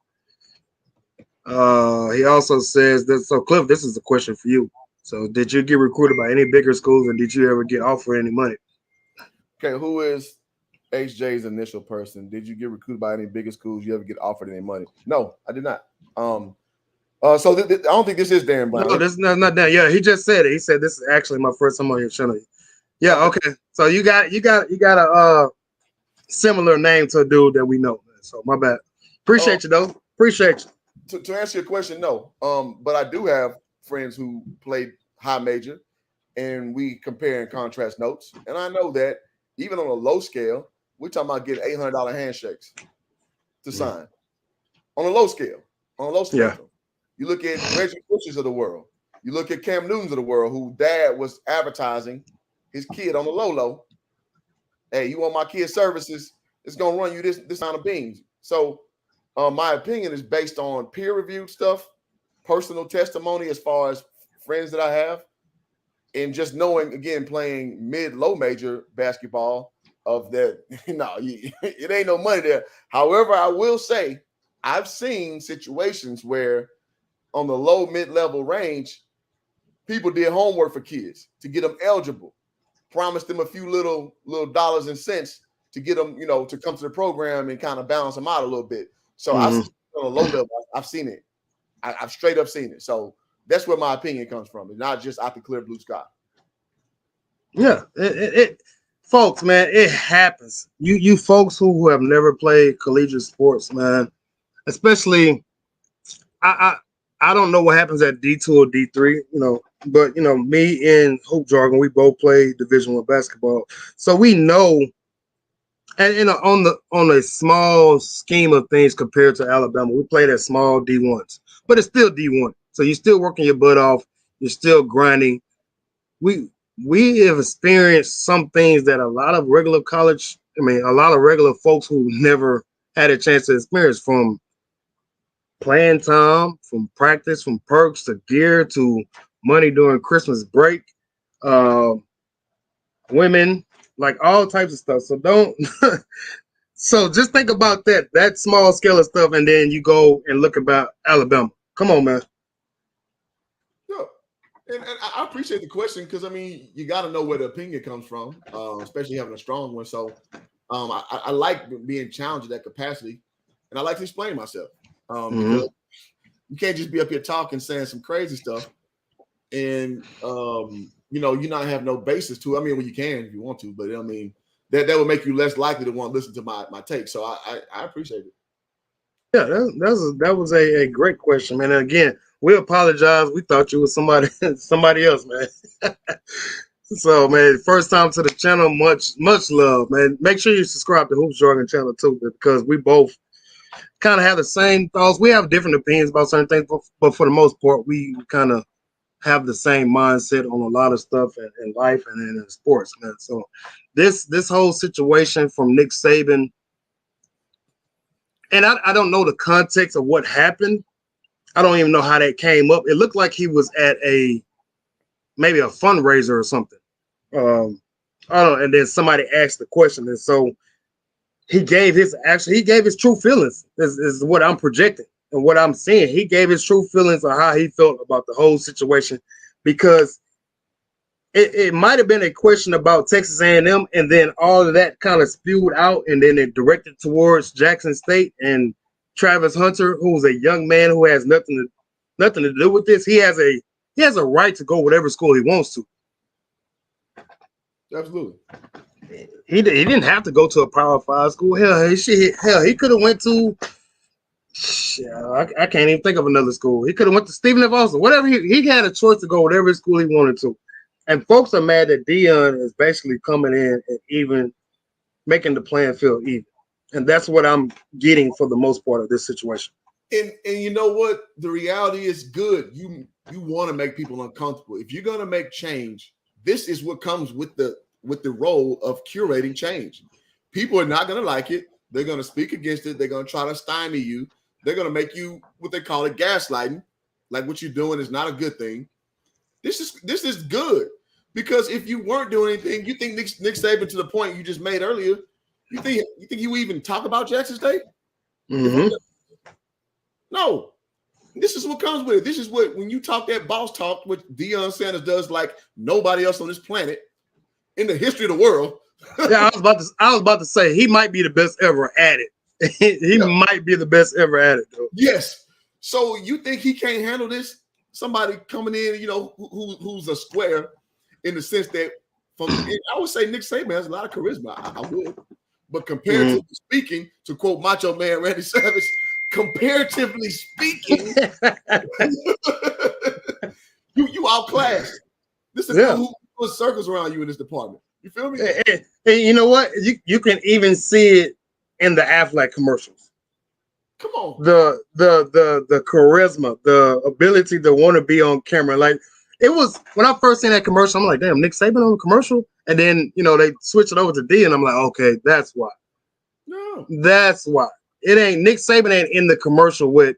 He also says that, so Cliff, this is a question for you. So did you get recruited by any bigger schools, and did you ever get offered any money? Okay, who is HJ's initial person? Did you get recruited by any bigger schools? You ever get offered any money? No, I did not. So I don't think this is Darren Brown. No, this is not that. Yeah, he just said it. He said this is actually my first time on your channel. Yeah, okay. So you got a similar name to a dude that we know. So my bad. Appreciate you though. Appreciate you. To answer your question, no. But I do have friends who played high major, and we compare and contrast notes. And I know that even on a low scale, we're talking about getting $800 handshakes to sign. On a low scale, Yeah. you look at Reggie Bush's of the world. You look at Cam Newton's of the world, who dad was advertising his kid on the low. Hey, you want my kid's services? It's gonna run you this amount of beans. So my opinion is based on peer-reviewed stuff, personal testimony as far as friends that I have, and just knowing, again, playing mid-low major basketball of that, it ain't no money there. However, I will say I've seen situations where on the low, mid-level range, people did homework for kids to get them eligible, promised them a few little dollars and cents to get them, to come to the program and kind of balance them out a little bit. So I've seen it on a low level. I've seen it. I've straight up seen it. So that's where my opinion comes from. It's not just out the clear blue sky. Yeah, folks, man, it happens. You folks who have never played collegiate sports, man, especially, I don't know what happens at D2 or D3, but me and Hoop Jargon, we both play Division I basketball, so we know. And on a small scheme of things compared to Alabama, we played at small D1s, but it's still D1. So you're still working your butt off. You're still grinding. We have experienced some things that a lot of regular folks who never had a chance to experience, from playing time, from practice, from perks to gear to money during Christmas break, women, like all types of stuff. So don't. So just think about that small scale of stuff, and then you go and look about Alabama. Come on, man. Yeah. And I appreciate the question, because, you got to know where the opinion comes from, especially having a strong one. So I like being challenged at that capacity, and I like to explain myself, because you can't just be up here talking, saying some crazy stuff, and, you not have no basis to it. Well, you can if you want to, but that would make you less likely to want to listen to my take. So I appreciate it. Yeah, that was a great question, man. And again, we apologize. We thought you was somebody else, man. So, man, first time to the channel, much love, man. Make sure you subscribe to Hoops Jargon channel too, because we both kind of have the same thoughts. We have different opinions about certain things, but for the most part, we kind of have the same mindset on a lot of stuff in life and in sports, man. So this whole situation from Nick Saban, and I don't know the context of what happened. I don't even know how that came up. It looked like he was at maybe a fundraiser or something. I don't know. And then somebody asked the question, and so he gave his true feelings. Is what I'm projecting and what I'm seeing. He gave his true feelings of how he felt about the whole situation, because it might have been a question about Texas A&M, and then all of that kind of spewed out, and then it directed towards Jackson State and Travis Hunter, who's a young man who has nothing to do with this. He has a right to go whatever school he wants to. Absolutely. He didn't have to go to a Power 5 school. Hell, he could have went to. I can't even think of another school. He could have went to Stephen F. Austin. Whatever he had a choice to go whatever school he wanted to. And folks are mad that Deion is basically coming in and even making the playing field even. And that's what I'm getting for the most part of this situation. And you know what? The reality is good. You want to make people uncomfortable. If you're going to make change, this is what comes with the role of curating change. People are not going to like it. They're going to speak against it. They're going to try to stymie you. They're going to make you what they call it gaslighting. Like what you're doing is not a good thing. This is good because if you weren't doing anything, you think Nick Saban to the point you just made earlier, you think he would even talk about Jackson State? Mm-hmm. No. This is what comes with it. This is what when you talk that boss talk, which Deion Sanders does like nobody else on this planet in the history of the world. Yeah, I was about to say he might be the best ever at it. He might be the best ever at it, though. Yes. So you think he can't handle this? Somebody coming in, who's a square in the sense that I would say Nick Saban has a lot of charisma. I would. But comparatively speaking, to quote Macho Man Randy Savage, comparatively speaking, you outclassed. This is a dude who puts circles around you in this department. You feel me? And you know what? You can even see it in the Affleck commercials. Come on. The charisma, the ability to want to be on camera. Like it was when I first seen that commercial, I'm like, damn, Nick Saban on the commercial. And then they switch it over to D, and I'm like, okay, that's why. No. That's why. It ain't Nick Saban ain't in the commercial with.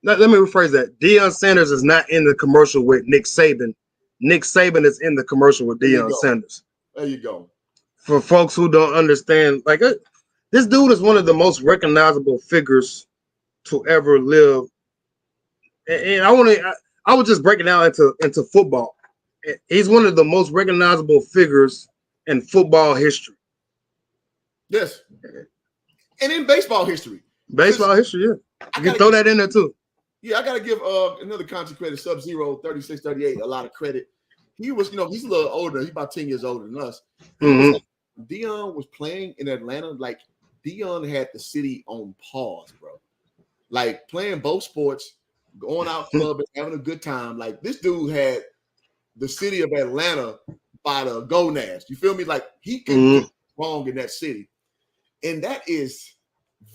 Let me rephrase that. Deion Sanders is not in the commercial with Nick Saban. Nick Saban is in the commercial with Deion Sanders. There you go. For folks who don't understand, like this dude is one of the most recognizable figures to ever live. And I would just break it down into football. He's one of the most recognizable figures in football history. Yes. And in baseball history. Baseball history, yeah. You can throw that in there too. Yeah, I got to give another country credit, Sub-Zero, 36, 38, a lot of credit. He was, he's a little older. He's about 10 years older than us. Mm-hmm. Deion was playing in Atlanta. Like, Deion had the city on pause, bro. Like, playing both sports, going out clubbing, having a good time. Like, this dude had the city of Atlanta by the gonads. You feel me? Like, he could get wrong in that city. And that is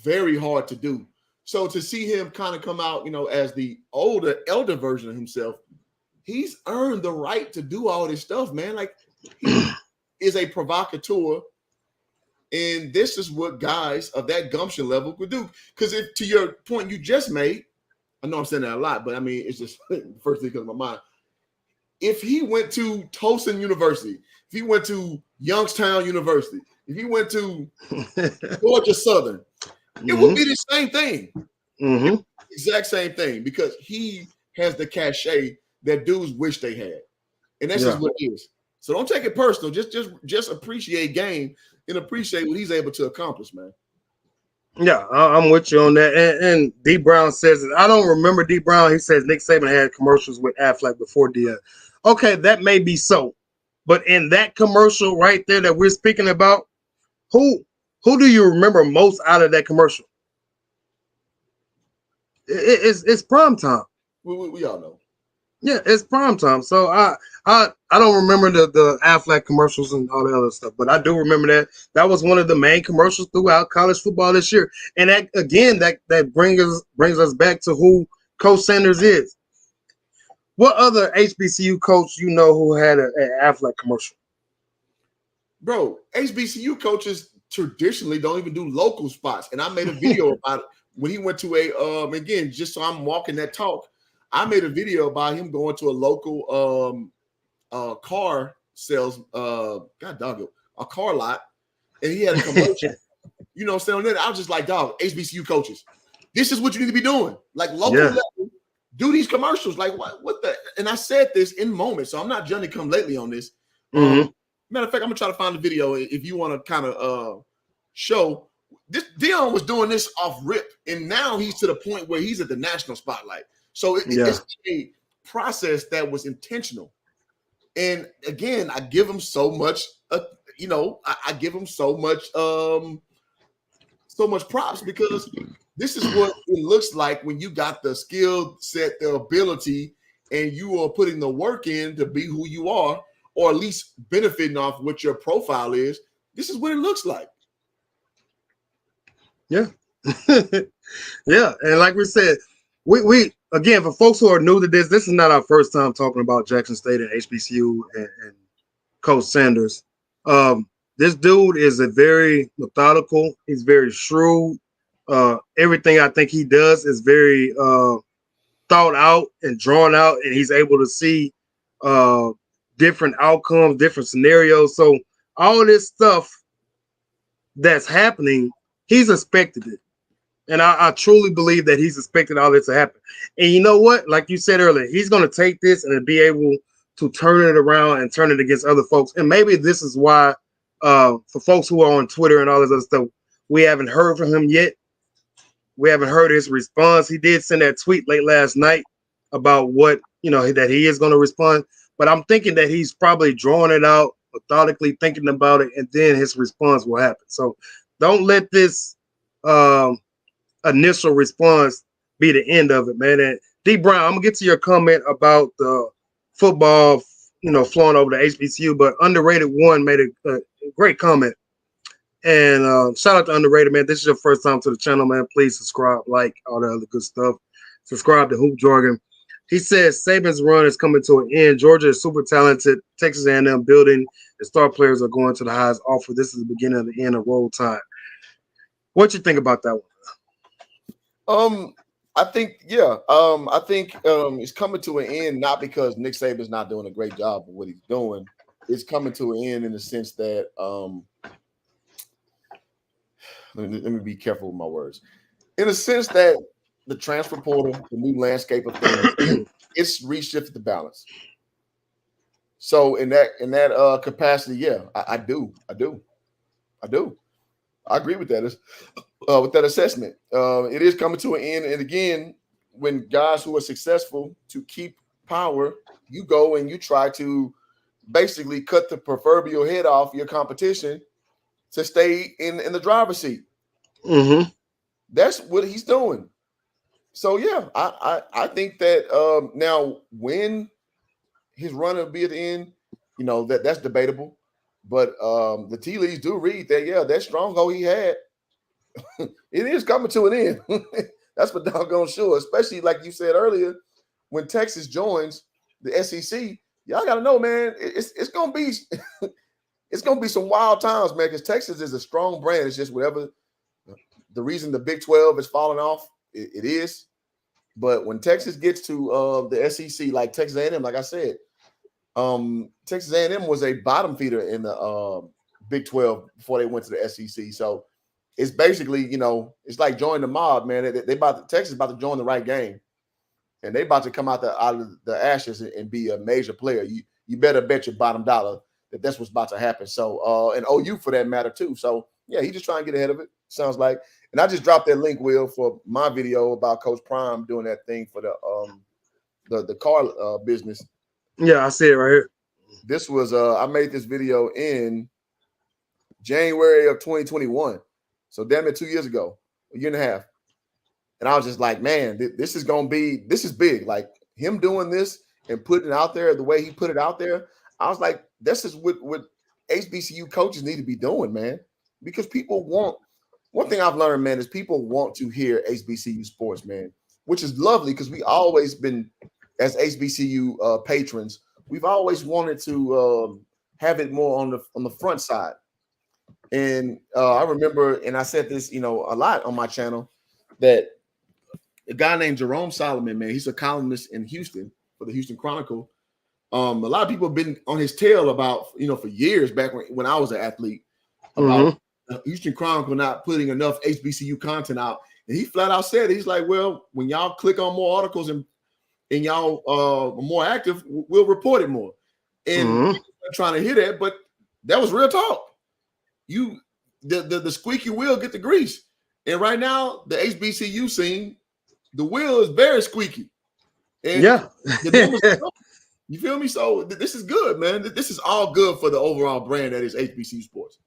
very hard to do. So to see him kind of come out, as the elder version of himself, he's earned the right to do all this stuff, man. Like, he is a provocateur. And this is what guys of that gumption level could do. Because if to your point you just made, I know I'm saying that a lot, but I mean, it's just the first thing that comes to my mind. If he went to Towson University, if he went to Youngstown University, if he went to Georgia Southern, it would be the same thing. Mm-hmm. Exact same thing, because he has the cachet that dudes wish they had. And that's just what it is. So don't take it personal. Just appreciate game and appreciate what he's able to accomplish, man. Yeah, I'm with you on that. And D Brown says it. I don't remember D Brown. He says Nick Saban had commercials with Affleck before Deion. Okay, that may be so. But in that commercial right there that we're speaking about, who do you remember most out of that commercial? It's prime time. We all know. Yeah, it's prime time. So I don't remember the Affleck commercials and all the other stuff, but I do remember that was one of the main commercials throughout college football this year. And that again, that brings us back to who Coach Sanders is. What other HBCU coach who had an Affleck commercial? Bro, HBCU coaches traditionally don't even do local spots. And I made a video about it when he went to again, just so I'm walking that talk, I made a video about him going to a local car sales, a car lot, and he had a commercial. You know what I'm saying? I was just like, dog, HBCU coaches, this is what you need to be doing. Like local level, do these commercials. Like what the? And I said this in moment, so I'm not Johnny come lately on this. Matter of fact, I'm gonna try to find the video if you want to kind of show. This Deion was doing this off rip, and now he's to the point where he's at the national spotlight. So it's a process that was intentional. And again, I give him so much. I give him so much props, because this is what it looks like when you got the skill set, the ability, and you are putting the work in to be who you are, or at least benefiting off what your profile is. This is what it looks like. Yeah. Yeah. And like we said, we again, for folks who are new to this is not our first time talking about Jackson State and HBCU and Coach Sanders. This dude is a very methodical. He's very shrewd. Everything I think he does is very thought out and drawn out, and he's able to see uh, different outcomes, different scenarios. So all this stuff that's happening, he's expected it. And I truly believe that he's expected all this to happen. And you know what? Like you said earlier, he's going to take this and be able to turn it around and turn it against other folks. And maybe this is why, for folks who are on Twitter and all this other stuff, we haven't heard from him yet. We haven't heard his response. He did send that tweet late last night about what, that he is going to respond. But I'm thinking that he's probably drawing it out, methodically thinking about it, and then his response will happen. So don't let this initial response be the end of it, man. And D Brown, I'm gonna get to your comment about the football, flowing over to HBCU, but Underrated One made a great comment. And shout out to Underrated, man. This is your first time to the channel, man. Please subscribe, like, all the other good stuff. Subscribe to Hoop Jargon. He says Saban's run is coming to an end. Georgia is super talented. Texas A&M building. The star players are going to the highest offer. This is the beginning of the end of roll time. What you think about that one? I think it's coming to an end not because Nick Saban's not doing a great job of what he's doing. It's coming to an end in the sense that let me be careful with my words. In the sense that the transfer portal, the new landscape of things, it's reshifted the balance. So in that capacity, yeah, I do. I agree with that. With that assessment, it is coming to an end. And again, when guys who are successful to keep power, you go and you try to basically cut the proverbial head off your competition to stay in the driver's seat. Mm-hmm. That's what he's doing. So yeah, I think that now when his run will be at the end, that's debatable. But the tea leaves do read that, yeah, that stronghold he had, it is coming to an end. That's for doggone sure. Especially like you said earlier, when Texas joins the SEC, y'all got to know, man, it's gonna be it's gonna be some wild times, man. Because Texas is a strong brand. It's just whatever the reason the Big 12 is falling off, it is. But when Texas gets to the SEC, like Texas A&M, like I said, Texas A&M was a bottom feeder in the Big 12 before they went to the SEC. So it's basically, it's like joining the mob, man. Texas is about to join the right game, and they about to come out of the ashes and be a major player. You better bet your bottom dollar that's what's about to happen. So and OU for that matter too. So yeah, he just trying to get ahead of it. Sounds like. And I just dropped that link, Will, for my video about Coach Prime doing that thing for the car business. Yeah, I see it right here. This was I made this video in January of 2021. So damn it, 2 years ago, a year and a half. And I was just like, man, this is big. Like him doing this and putting it out there the way he put it out there. I was like, this is what HBCU coaches need to be doing, man. Because people want, one thing I've learned, man, is people want to hear HBCU sports, man, which is lovely because we always been, as HBCU patrons, we've always wanted to have it more on the front side. And I remember, and I said this, a lot on my channel, that a guy named Jerome Solomon, man, he's a columnist in Houston for the Houston Chronicle. A lot of people have been on his tail about, for years back when I was an athlete, about Houston Chronicle not putting enough HBCU content out. And he flat out said, he's like, well, when y'all click on more articles and y'all are more active, we'll report it more. And people are trying to hear that, but that was real talk. The squeaky wheel get the grease. And right now, the HBCU scene, the wheel is very squeaky. And yeah. The numbers you feel me? So this is good, man. This is all good for the overall brand that is HBCU sports.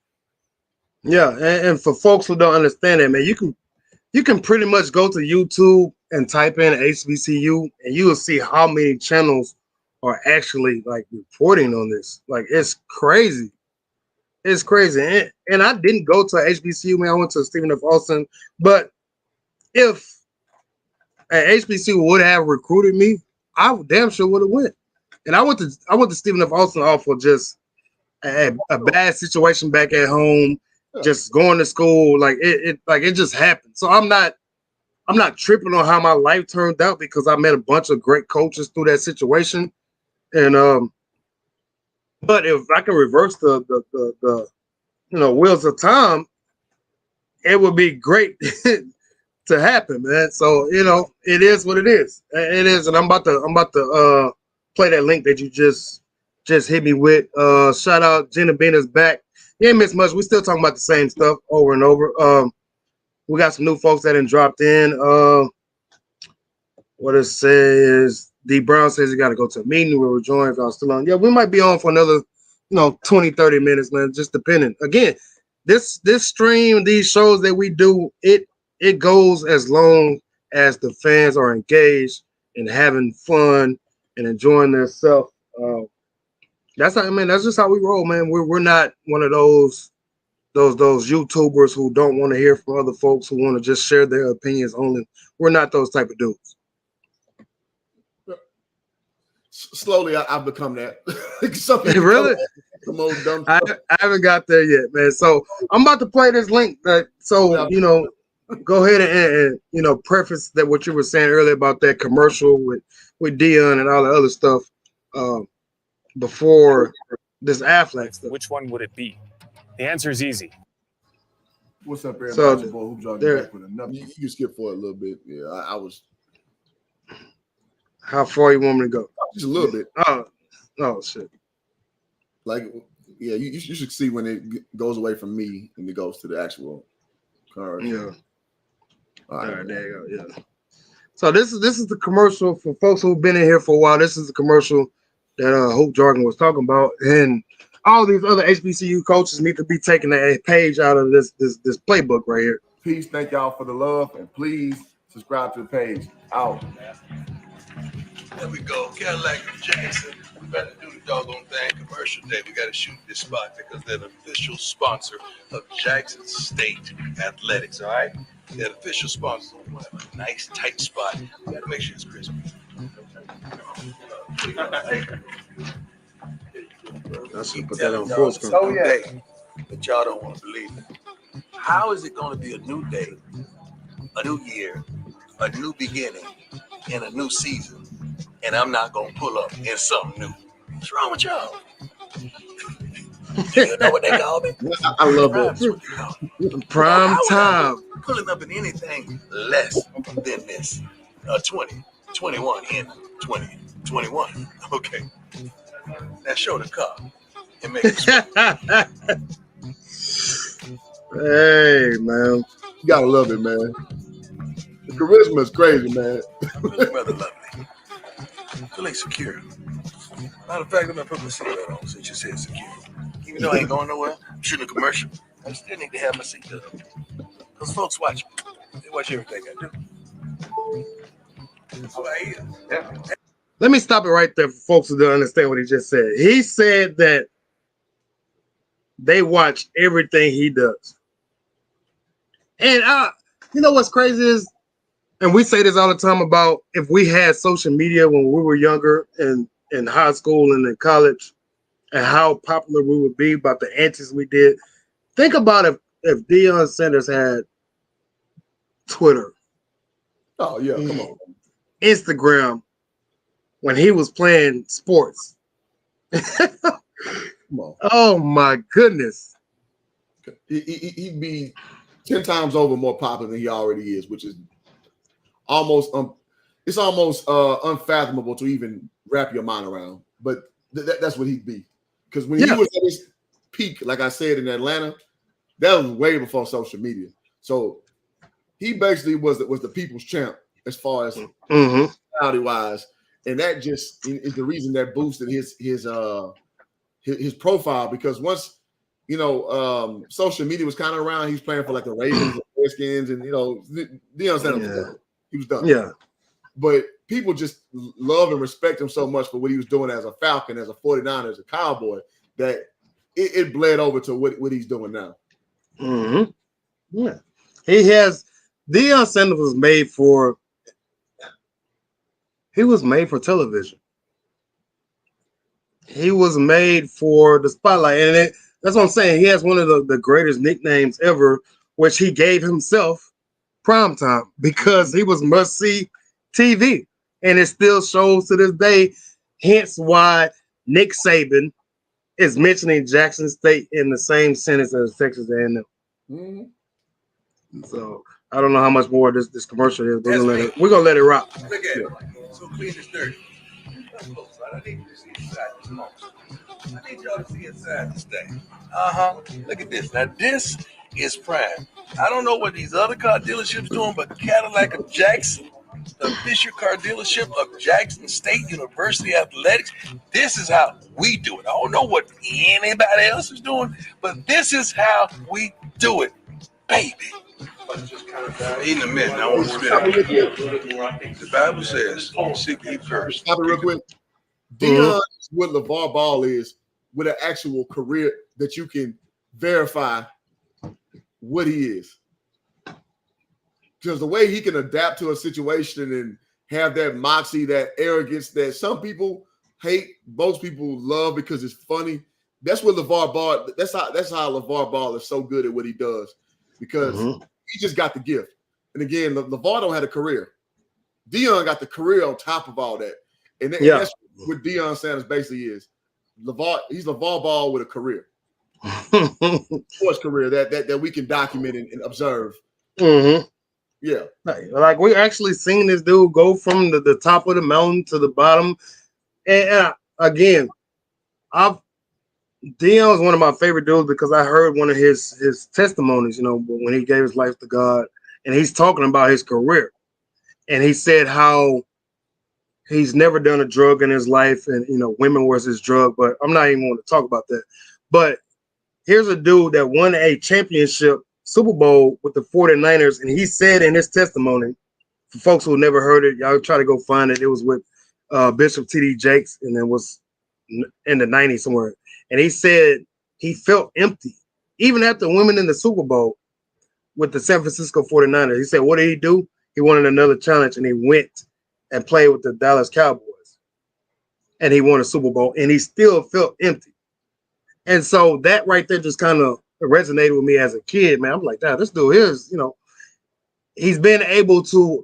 Yeah, and for folks who don't understand that, man, you can pretty much go to YouTube and type in HBCU, and you will see how many channels are actually like reporting on this. Like it's crazy. It's crazy. And I didn't go to HBCU, man. I went to Stephen F. Austin. But if an HBCU would have recruited me, I damn sure would have went. And I went to Stephen F. Austin off for just a bad situation back at home. just going to school, like it just happened. So I'm not tripping on how my life turned out because I met a bunch of great coaches through that situation. And but if I can reverse the wheels of time, it would be great to happen, man. So it is what it is. It is, and I'm about to play that link that you just hit me with. Shout out Jenna Bena's back. You ain't missed much. We still talking about the same stuff over and over. We got some new folks that dropped in. What it says, D Brown says you got to go to a meeting. We're joined if y'all still on. Yeah, we might be on for another 20, 30 minutes, man, just depending. Again, this stream, these shows that we do, it goes as long as the fans are engaged and having fun and enjoying themselves. That's just how we roll, man. We're not one of those YouTubers who don't want to hear from other folks who want to just share their opinions only. We're not those type of dudes. Slowly, I've become that. Some people really? Some old dumb I haven't got there yet, man. So I'm about to play this link. Go ahead and preface that what you were saying earlier about that commercial with Deion and all the other stuff before this Affleck stuff. Which one would it be? The answer is easy. What's up, everybody? So, Basketball Hoop Jogging back with another. You can skip for it a little bit. Yeah, I was. How far you want me to go? Just a little bit. Oh shit. Like, yeah, you should see when it goes away from me and it goes to the actual card. Yeah. All right, there you go. Yeah. So this is the commercial for folks who've been in here for a while. This is the commercial that Hoop Jargon was talking about, and all these other HBCU coaches need to be taking a page out of this playbook right here. Peace. Thank y'all for the love, and please subscribe to the page. Out. There we go. Cadillac and Jackson. We better do the doggone thing. Commercial day. We got to shoot this spot because they're the official sponsor of Jackson State Athletics. All right? They're the official sponsor. We want to have a nice, tight spot. We got to make sure it's crispy. I should put that on full screen. Oh, yeah. But y'all don't want to believe it. How is it going to be a new day, a new year, a new beginning, and a new season, and I'm not going to pull up in something new? What's wrong with y'all? You know what they call me? I love it. Prime time. Pulling up in anything less than this. 20, 21, in 20, 21. Okay. Now show the car and make it Hey, man. You gotta love it, man. The charisma is crazy, man. Brother lovely. Feeling secure. Matter of fact, I'm gonna put my seatbelt on since you said secure. Even though I ain't going nowhere, I'm shooting a commercial. I still need to have my seatbelt on. Because folks watch me. They watch everything I do. How about you? Yeah. Let me stop it right there for folks who don't understand what he just said. He said that they watch everything he does. And you know what's crazy is, and we say this all the time about if we had social media when we were younger and in high school and in college, and how popular we would be about the antics we did. Think about if Deion Sanders had Twitter. Oh, yeah, come on. Instagram when he was playing sports. Come on. Oh, my goodness. He'd be 10 times over more popular than he already is, which is almost it's almost unfathomable to even wrap your mind around. But that's what he'd be. Because when he was at his peak, like I said in Atlanta, that was way before social media. So he basically was the people's champ as far as personality wise, and that just is the reason that boosted his profile. Because once social media was kind of around, he was playing for like the Ravens, and Redskins, and Deion Sanders he was done. Yeah, but people just love and respect him so much for what he was doing as a Falcon, as a 49er, as a Cowboy, that it bled over to what he's doing now. Mm-hmm. Yeah, Deion Sanders was made for television. He was made for the spotlight, and That's what I'm saying. He has one of the greatest nicknames ever, which he gave himself, Primetime, because he was must-see TV. And it still shows to this day, hence why Nick Saban is mentioning Jackson State in the same sentence as Texas A&M. Mm-hmm. So I don't know how much more this commercial is. We're gonna let it rock. Look at it. So clean it's dirty. I need to see inside this moment. I need y'all to see inside this thing. Look at this. Now this is prime. I don't know what these other car dealerships doing, but Cadillac of Jackson, the official car dealership of Jackson State University Athletics, this is how we do it. I don't know what anybody else is doing, but this is how we do it, baby. In a minute, I want to spit. The Bible says, seek ye first. Stop it real quick. Deion is what LeVar Ball is with an actual career that you can verify what he is. Because the way he can adapt to a situation and have that moxie, that arrogance that some people hate, most people love because it's funny. That's what LeVar Ball, that's how LeVar Ball is so good at what he does. Because he just got the gift. And again, LeVar don't have a career. Deion got the career on top of all that. And that's what Deion Sanders basically is. He's LeVar Ball with a career. Sports career that we can document and observe. Yeah. Like we actually seen this dude go from the top of the mountain to the bottom. And again, Deion's one of my favorite dudes because I heard one of his testimonies, you know, when he gave his life to God, and he's talking about his career. And he said how he's never done a drug in his life, and you know, women was his drug, but I'm not even going to talk about that. But here's a dude that won a championship Super Bowl with the 49ers, and he said in his testimony, for folks who never heard it, y'all try to go find it. It was with Bishop T.D. Jakes, and it was in the 90s somewhere. And he said he felt empty, even after winning in the Super Bowl with the San Francisco 49ers. He said, what did he do? He wanted another challenge, and he went and played with the Dallas Cowboys. And he won a Super Bowl, and he still felt empty. And so that right there just kind of resonated with me as a kid, man. I'm like, damn, this dude is, you know, he's been able to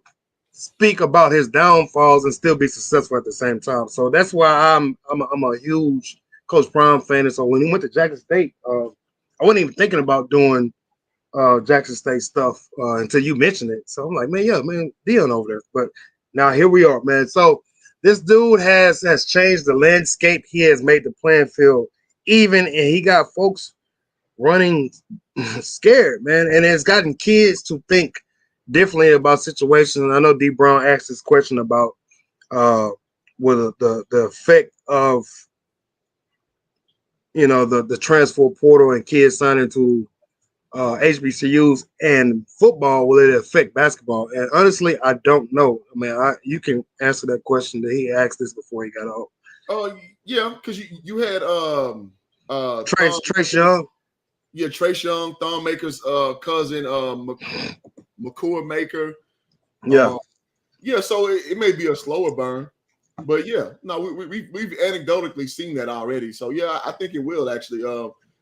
speak about his downfalls and still be successful at the same time. So that's why I'm a huge Coach Prime fan. And so when he went to Jackson State, I wasn't even thinking about doing Jackson State stuff until you mentioned it. So I'm like, man, Deion over there. But now here we are, man. So this dude has changed the landscape. He has made the playing field even, and he got folks running scared, man. And it's gotten kids to think differently about situations. I know D. Brown asked this question about with the effect of, you know, the transfer portal and kids signing to HBCUs and football, will it affect basketball? And honestly, I don't know. I mean, you can answer that question. That he asked this before he got off. Oh yeah, because you had Trace Young. Yeah, Trace Young, Thonmaker's cousin, McCoy Maker. Yeah. Yeah, so it may be a slower burn, but yeah, no, we've anecdotally seen that already. So yeah, I think it will actually.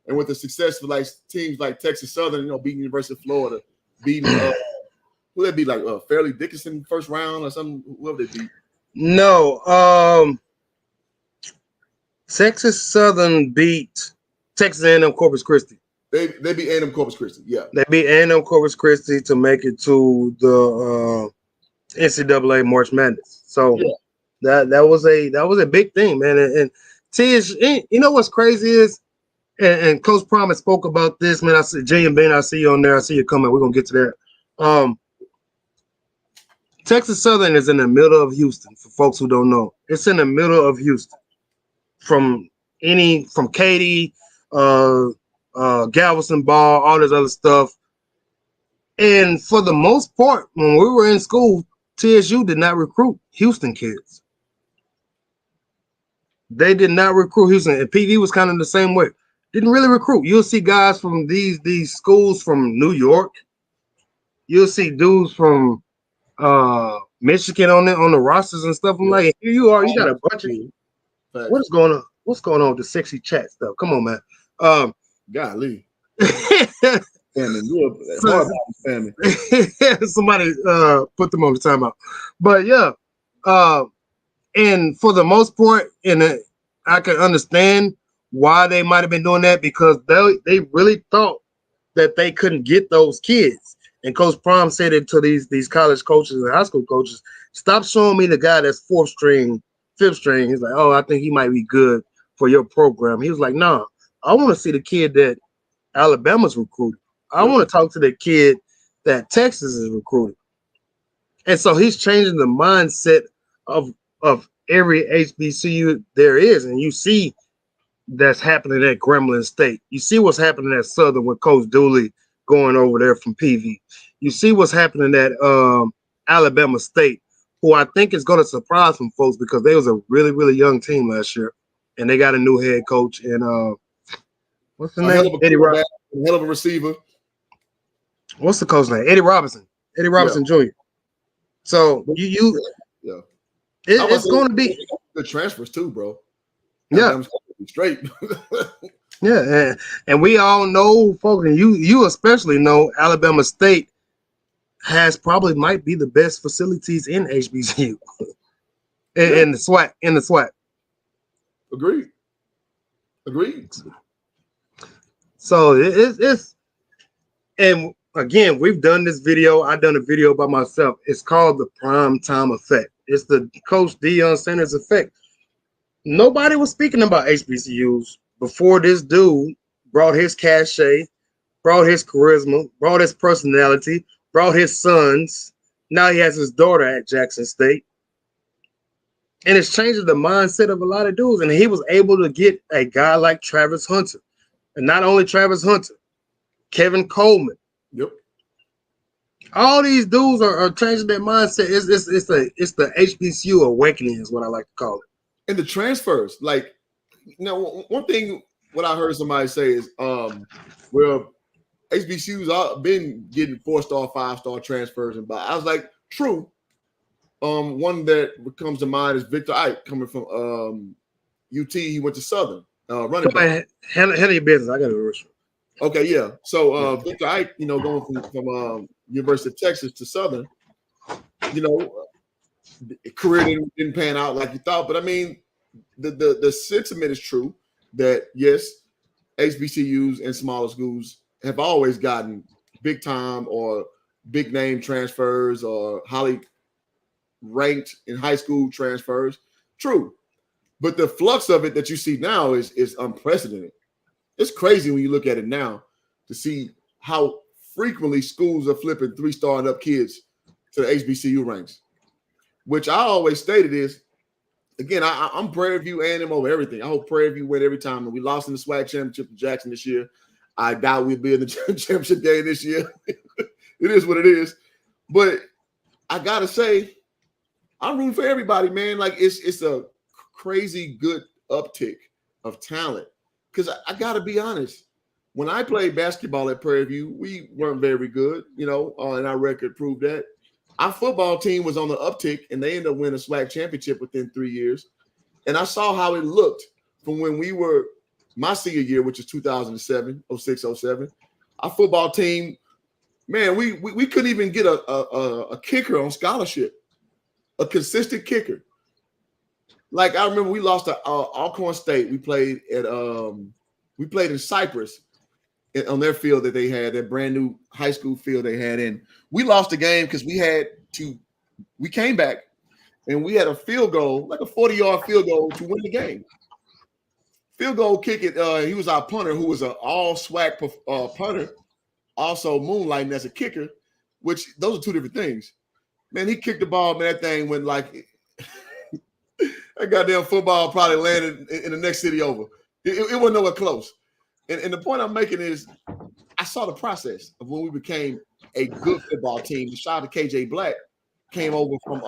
And with the successful like teams like Texas Southern, you know, beating University of Florida, beating who that be like Fairleigh Dickinson first round or something, whoever they beat. No, Texas Southern beat Texas A&M Corpus Christi. They beat A&M Corpus Christi, yeah. They beat A&M Corpus Christi to make it to the NCAA March Madness. So yeah. that was a big thing, man. And Tish, you know what's crazy is, and Coach Promise spoke about this, man. I see Jay and Ben, I see you on there. I see you coming. We're gonna get to that. Texas Southern is in the middle of Houston. For folks who don't know, it's in the middle of Houston. From Katy, Galveston Ball, all this other stuff. And for the most part, when we were in school, TSU did not recruit Houston kids. They did not recruit Houston, and PD was kind of the same way. Didn't really recruit. You'll see guys from these schools from New York. You'll see dudes from Michigan on the rosters and stuff. I'm like, here you are. You got a bunch of. What's going on? What's going on with the sexy chat stuff? Come on, man. Golly. So- Hard family. Somebody put them on the timeout. But yeah, and for the most part, I can understand why they might have been doing that because they really thought that they couldn't get those kids. And Coach Prime said it to these college coaches and high school coaches, stop showing me the guy that's fourth string, fifth string. He's like, oh, I think he might be good for your program. He was like, nah, I want to see the kid that Alabama's recruiting. I want to talk to the kid that Texas is recruiting. And so he's changing the mindset of every HBCU there is. And you see that's happening at Gremlin State. You see what's happening at Southern with Coach Dooley going over there from PV. You see what's happening at Alabama State, who I think is going to surprise some folks because they was a really, really young team last year. And they got a new head coach. And what's the name? Eddie Robinson. Hell of a receiver. What's the coach name? Eddie Robinson. Eddie Robinson Jr. So it's going to be good transfers too, bro. Yeah, straight. Yeah, and we all know, folks, and you especially know, Alabama State might be the best facilities in HBCU in the SWAC. Agreed. So it's and again, we've done this video. I've done a video by myself. It's called the prime time effect. It's the Coach Deion Sanders effect. Nobody was speaking about HBCUs before this dude brought his cachet, brought his charisma, brought his personality, brought his sons. Now he has his daughter at Jackson State. And it's changing the mindset of a lot of dudes. And he was able to get a guy like Travis Hunter. And not only Travis Hunter, Kevin Coleman. Yep. All these dudes are changing their mindset. It's the HBCU awakening is what I like to call it. And the transfers, like, one thing what I heard somebody say is, well, HBCUs have been getting 4-star, 5-star transfers, and I was like, true. One that comes to mind is Victor Ike coming from UT. He went to Southern running back. Handle your business. I got to rush. Okay, yeah. So Victor Ike, going from University of Texas to Southern, career didn't pan out like you thought. But I mean, the sentiment is true that yes, HBCUs and smaller schools have always gotten big time or big name transfers or highly ranked in high school transfers. True. But the flux of it that you see now is unprecedented. It's crazy when you look at it now to see how frequently schools are flipping 3-star and up kids to the HBCU ranks, which I always stated is, again, I'm Prairie View A&M over everything. I hope Prairie View win every time. And we lost in the SWAC championship to Jackson this year. I doubt we'll be in the championship game this year. It is what it is. But I got to say, I'm rooting for everybody, man. Like, it's a crazy good uptick of talent. Because I got to be honest, when I played basketball at Prairie View, we weren't very good, and our record proved that. Our football team was on the uptick, and they ended up winning a SWAC championship within 3 years. And I saw how it looked from when we were my senior year, which is 2007, 06, 07. Our football team, man, we couldn't even get a kicker on scholarship, a consistent kicker. Like, I remember we lost to Alcorn State. We played in Cyprus on their field that they had, that brand new high school field they had. And we lost the game because we came back and we had a field goal, like a 40-yard field goal to win the game. Field goal kick it. He was our punter, who was an all SWAC punter, also moonlighting as a kicker, which those are two different things. Man, he kicked the ball, man, that thing went like that goddamn football probably landed in the next city over. It wasn't nowhere close. And the point I'm making is I saw the process of when we became a good football team. Shout out to KJ Black, came over from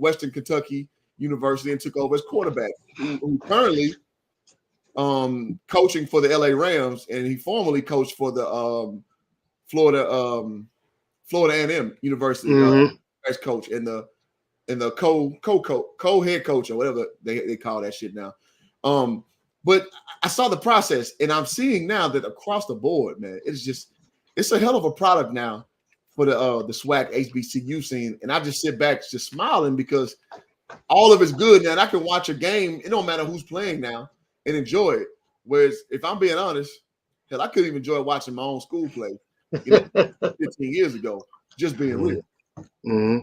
Western Kentucky University and took over as quarterback, who currently coaching for the LA Rams, and he formerly coached for the Florida A&M University as coach and the co-head coach or whatever they call that shit now. But I saw the process, and I'm seeing now that across the board, man, it's a hell of a product now for the SWAC HBCU scene. And I just sit back just smiling because all of it's good now. And I can watch a game, it don't matter who's playing now, and enjoy it. Whereas if I'm being honest, hell, I couldn't even enjoy watching my own school play, 15 years ago, just being real. Mm-hmm.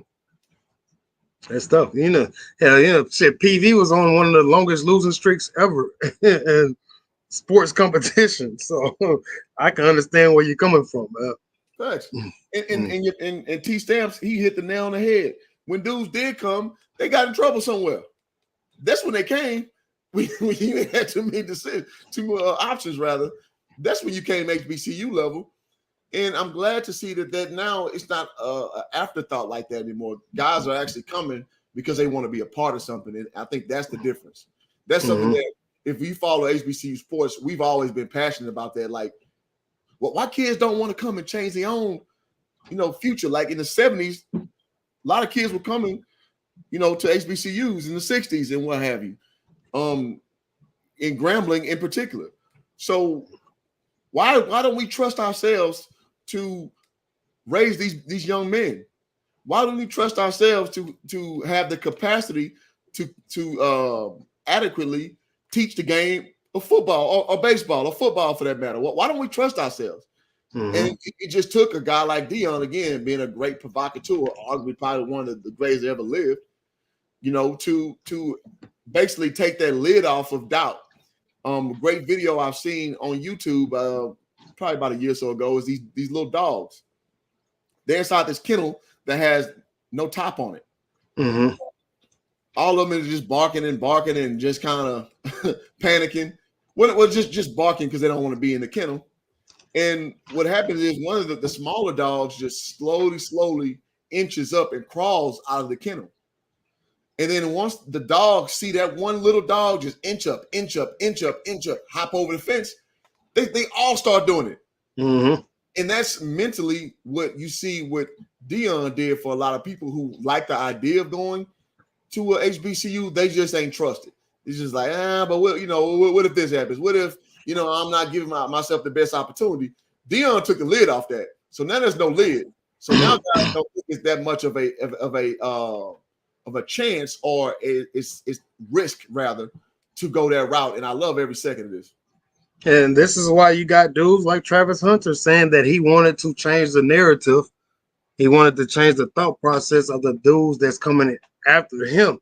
That's tough. Shit, PV was on one of the longest losing streaks ever in sports competition. So I can understand where you're coming from. Facts. And T Stamps, he hit the nail on the head. When dudes did come, they got in trouble somewhere. That's when they came. When you had too many decisions, options rather. That's when you came HBCU level. And I'm glad to see that now it's not an afterthought like that anymore. Guys are actually coming because they want to be a part of something. And I think that's the difference. That's something that if we follow HBCU sports, we've always been passionate about that. Like, why kids don't want to come and change their own, future? Like in the 70s, a lot of kids were coming, to HBCUs in the 60s and what have you, in Grambling in particular. So why don't we trust ourselves to raise these young men? Why don't we trust ourselves to have the capacity to adequately teach the game of football or baseball or football for that matter? Why don't we trust ourselves? And it just took a guy like Deion, again, being a great provocateur, arguably probably one of the greatest that ever lived, to basically take that lid off of doubt. A great video I've seen on YouTube probably about a year or so ago is these little dogs. They're inside this kennel that has no top on it. All of them is just barking and just kind of panicking. Well, just barking because they don't want to be in the kennel. And what happens is one of the smaller dogs just slowly inches up and crawls out of the kennel. And then once the dogs see that one little dog just inch up, hop over the fence, they all start doing it. And that's mentally what you see what Deion did for a lot of people who like the idea of going to a HBCU. They just ain't trusted. It's just like, but what if this happens? What if, I'm not giving myself the best opportunity? Deion took the lid off that. So now there's no lid. So now guys don't think it's that much of a chance, or it's risk rather to go that route. And I love every second of this. And this is why you got dudes like Travis Hunter saying that he wanted to change the narrative. He wanted to change the thought process of the dudes that's coming after him.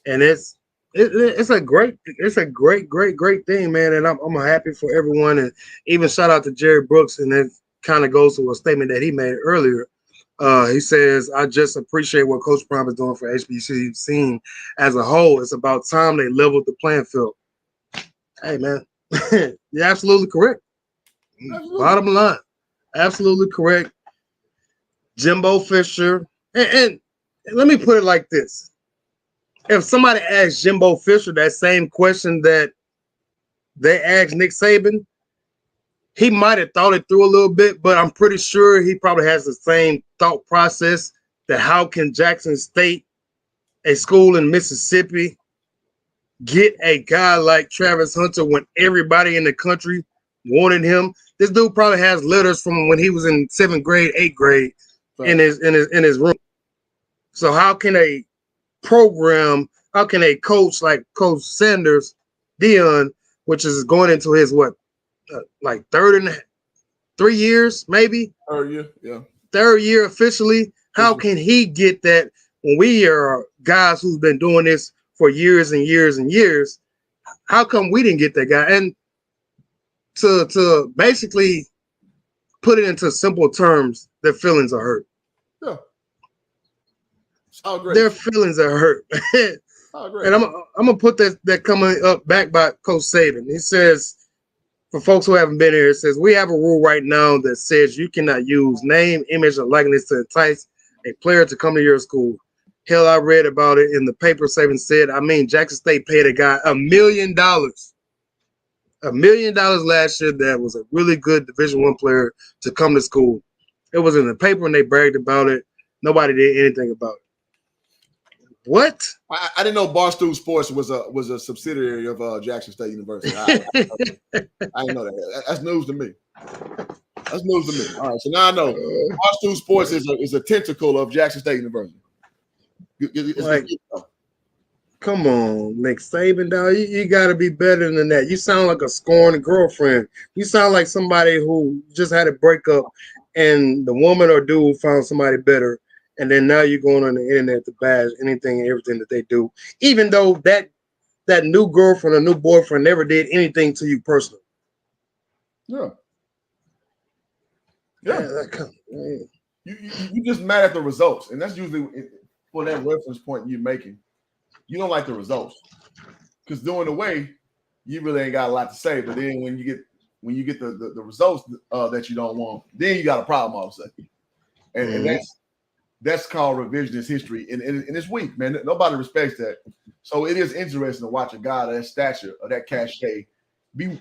And it's a great thing, man. And I'm happy for everyone. And even shout out to Jerry Brooks. And it kind of goes to a statement that he made earlier. He says, I just appreciate what Coach Prime is doing for HBCU scene as a whole. It's about time they leveled the playing field. Hey, man, you're absolutely correct. Absolutely. Bottom line, absolutely correct. Jimbo Fisher. And let me put it like this. If somebody asked Jimbo Fisher that same question that they asked Nick Saban, he might have thought it through a little bit, but I'm pretty sure he probably has the same thought process that how can Jackson State, a school in Mississippi, get a guy like Travis Hunter when everybody in the country wanted him? This dude probably has letters from when he was in 7th grade, 8th grade in his room. So how can a coach like Coach Sanders, Deion, which is going into his like 3 years, maybe? Third year officially. How can he get that when we are guys who's been doing this for years and years and years? How come we didn't get that guy? And to basically put it into simple terms, their feelings are hurt. Yeah. Oh, great. Their feelings are hurt. Oh, great. And I'm gonna put that coming up back by Coach Saban. He says, for folks who haven't been here, it says, we have a rule right now that says you cannot use name, image, or likeness to entice a player to come to your school. Hell, I read about it in the paper. Saban said, Jackson State paid a guy $1 million. $1 million last year that was a really good Division I player to come to school. It was in the paper and they bragged about it. Nobody did anything about it. What? I didn't know Barstool Sports was a subsidiary of Jackson State University. I didn't know that. That's news to me. That's news to me. All right, so now I know Barstool Sports is a tentacle of Jackson State University. Like, come on, Nick Saban, dog. You got to be better than that. You sound like a scorned girlfriend. You sound like somebody who just had a breakup, and the woman or dude found somebody better, and then now you're going on the internet to bash anything and everything that they do, even though that new girlfriend or new boyfriend never did anything to you personally. Yeah. You just mad at the results, and that's usually for that reference point you're making. You don't like the results because doing the way you really ain't got a lot to say. But then when you get the results that you don't want, then you got a problem all of a sudden. And that's called revisionist history. And it's weak, man. Nobody respects that. So it is interesting to watch a guy of that stature or that cachet be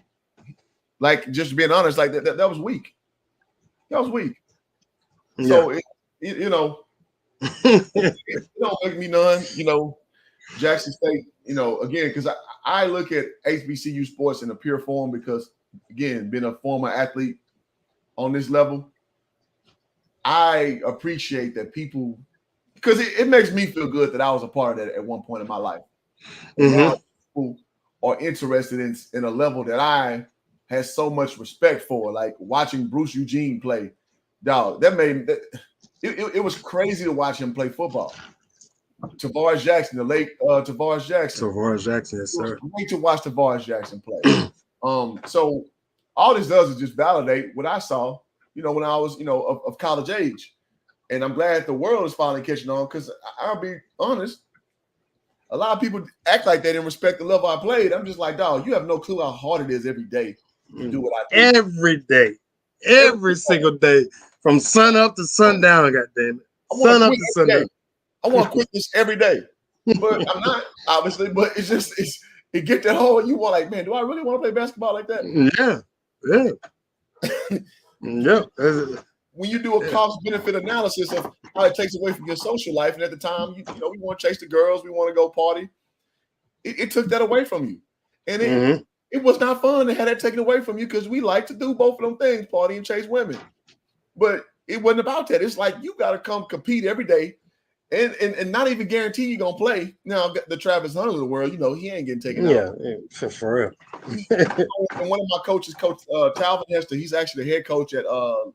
like, just being honest, like that was weak. That was weak. Yeah. So it don't make me none, Jackson State, again, because I look at HBCU sports in a pure form because, again, being a former athlete on this level, I appreciate that people, because it makes me feel good that I was a part of that at one point in my life. Mm-hmm. Now people are interested in a level that I had so much respect for, like watching Bruce Eugene play. Dog, that made it was crazy to watch him play football. Tavares Jackson, the late Tavares Jackson. Tavares Jackson, yes, sir. It was great to watch Tavares Jackson play. So all this does is just validate what I saw, when I was, of college age. And I'm glad the world is finally catching on because I'll be honest, a lot of people act like they didn't respect the level I played. I'm just like, dog, you have no clue how hard it is every day to do what I do. Every day. Every single day. From sun up to sundown, goddammit. Sun up to sundown. I want to quit this every day. But I'm not, obviously, but it get that whole, you want like, man, do I really want to play basketball like that? Yeah. When you do a cost-benefit analysis of how it takes away from your social life, and at the time, we want to chase the girls, we want to go party, it took that away from you. And it was not fun to have that taken away from you because we like to do both of them things, party and chase women. But it wasn't about that. It's like you got to come compete every day and not even guarantee you're going to play. Now, the Travis Hunter of the world, he ain't getting taken out. Yeah, for real. And one of my coaches, Coach Talvin Hester, he's actually the head coach at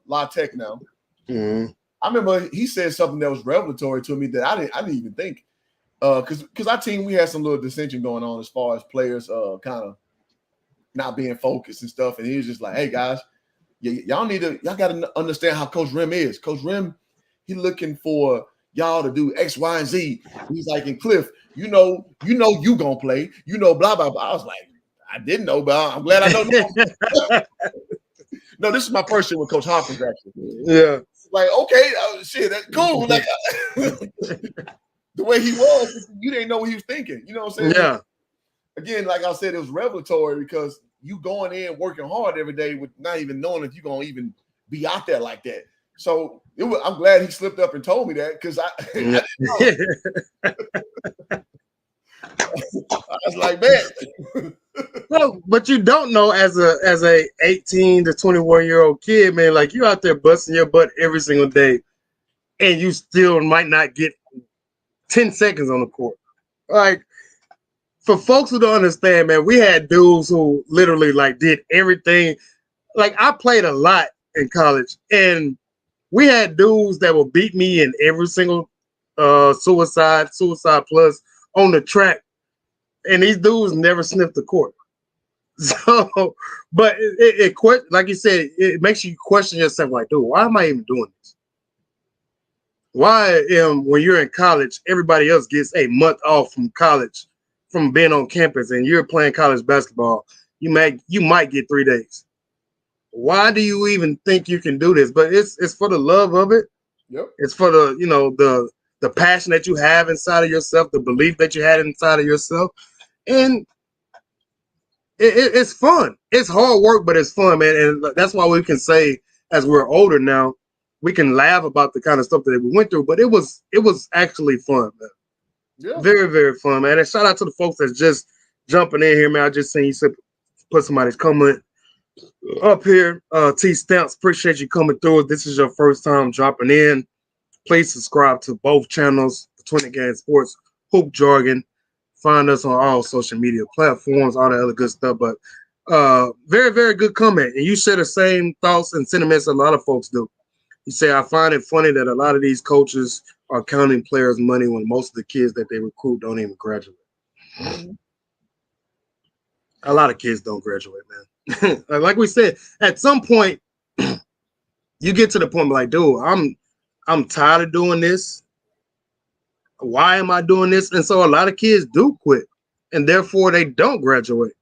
La Tech now. Mm-hmm. I remember he said something that was revelatory to me that I didn't even think. Because our team, we had some little dissension going on as far as players kind of not being focused and stuff. And he was just like, hey, guys, y'all got to understand how Coach Rim is. Coach Rim, he looking for y'all to do X, Y, and Z. He's like, and Cliff, you know you gonna play, blah, blah, blah. I was like, I didn't know, but I'm glad I know now. No, this is my first year with Coach Hopkins, actually. Yeah. Like, okay, shit, that's cool. Like, the way he was, you didn't know what he was thinking. You know what I'm saying? Yeah. Again, like I said, it was revelatory because you going in working hard every day with not even knowing if you're going to even be out there like that. So I'm glad he slipped up and told me that because I didn't know. I was like, man. Well, but you don't know as a 18 to 21-year-old kid, man, like you out there busting your butt every single day and you still might not get 10 seconds on the court. Like, for folks who don't understand, man, we had dudes who literally like did everything. Like, I played a lot in college, and we had dudes that would beat me in every single suicide plus on the track, and these dudes never sniffed the court. So, but it like you said, it makes you question yourself, like, dude, why am I even doing this? Why when you're in college, everybody else gets a month off from college, from being on campus, and you're playing college basketball, you might get 3 days. Why do you even think you can do this? But it's for the love of it. Yep. It's for the passion that you have inside of yourself, the belief that you had inside of yourself, and it's fun. It's hard work, but it's fun, man. And that's why we can say, as we're older now, we can laugh about the kind of stuff that we went through. But it was actually fun, man. Yeah. Very, very fun, man. And shout out to the folks that's just jumping in here, man. I just seen you put somebody's comment up here. T Stamps, appreciate you coming through. If this is your first time dropping in, please subscribe to both channels, 20 Game Sports, Hoop Jargon. Find us on all social media platforms, all that other good stuff. But very, very good comment. And you share the same thoughts and sentiments a lot of folks do. You say, I find it funny that a lot of these coaches are counting players' money when most of the kids that they recruit don't even graduate. A lot of kids don't graduate, man. Like we said, at some point, you get to the point like, dude, I'm tired of doing this. Why am I doing this? And so a lot of kids do quit, and therefore they don't graduate.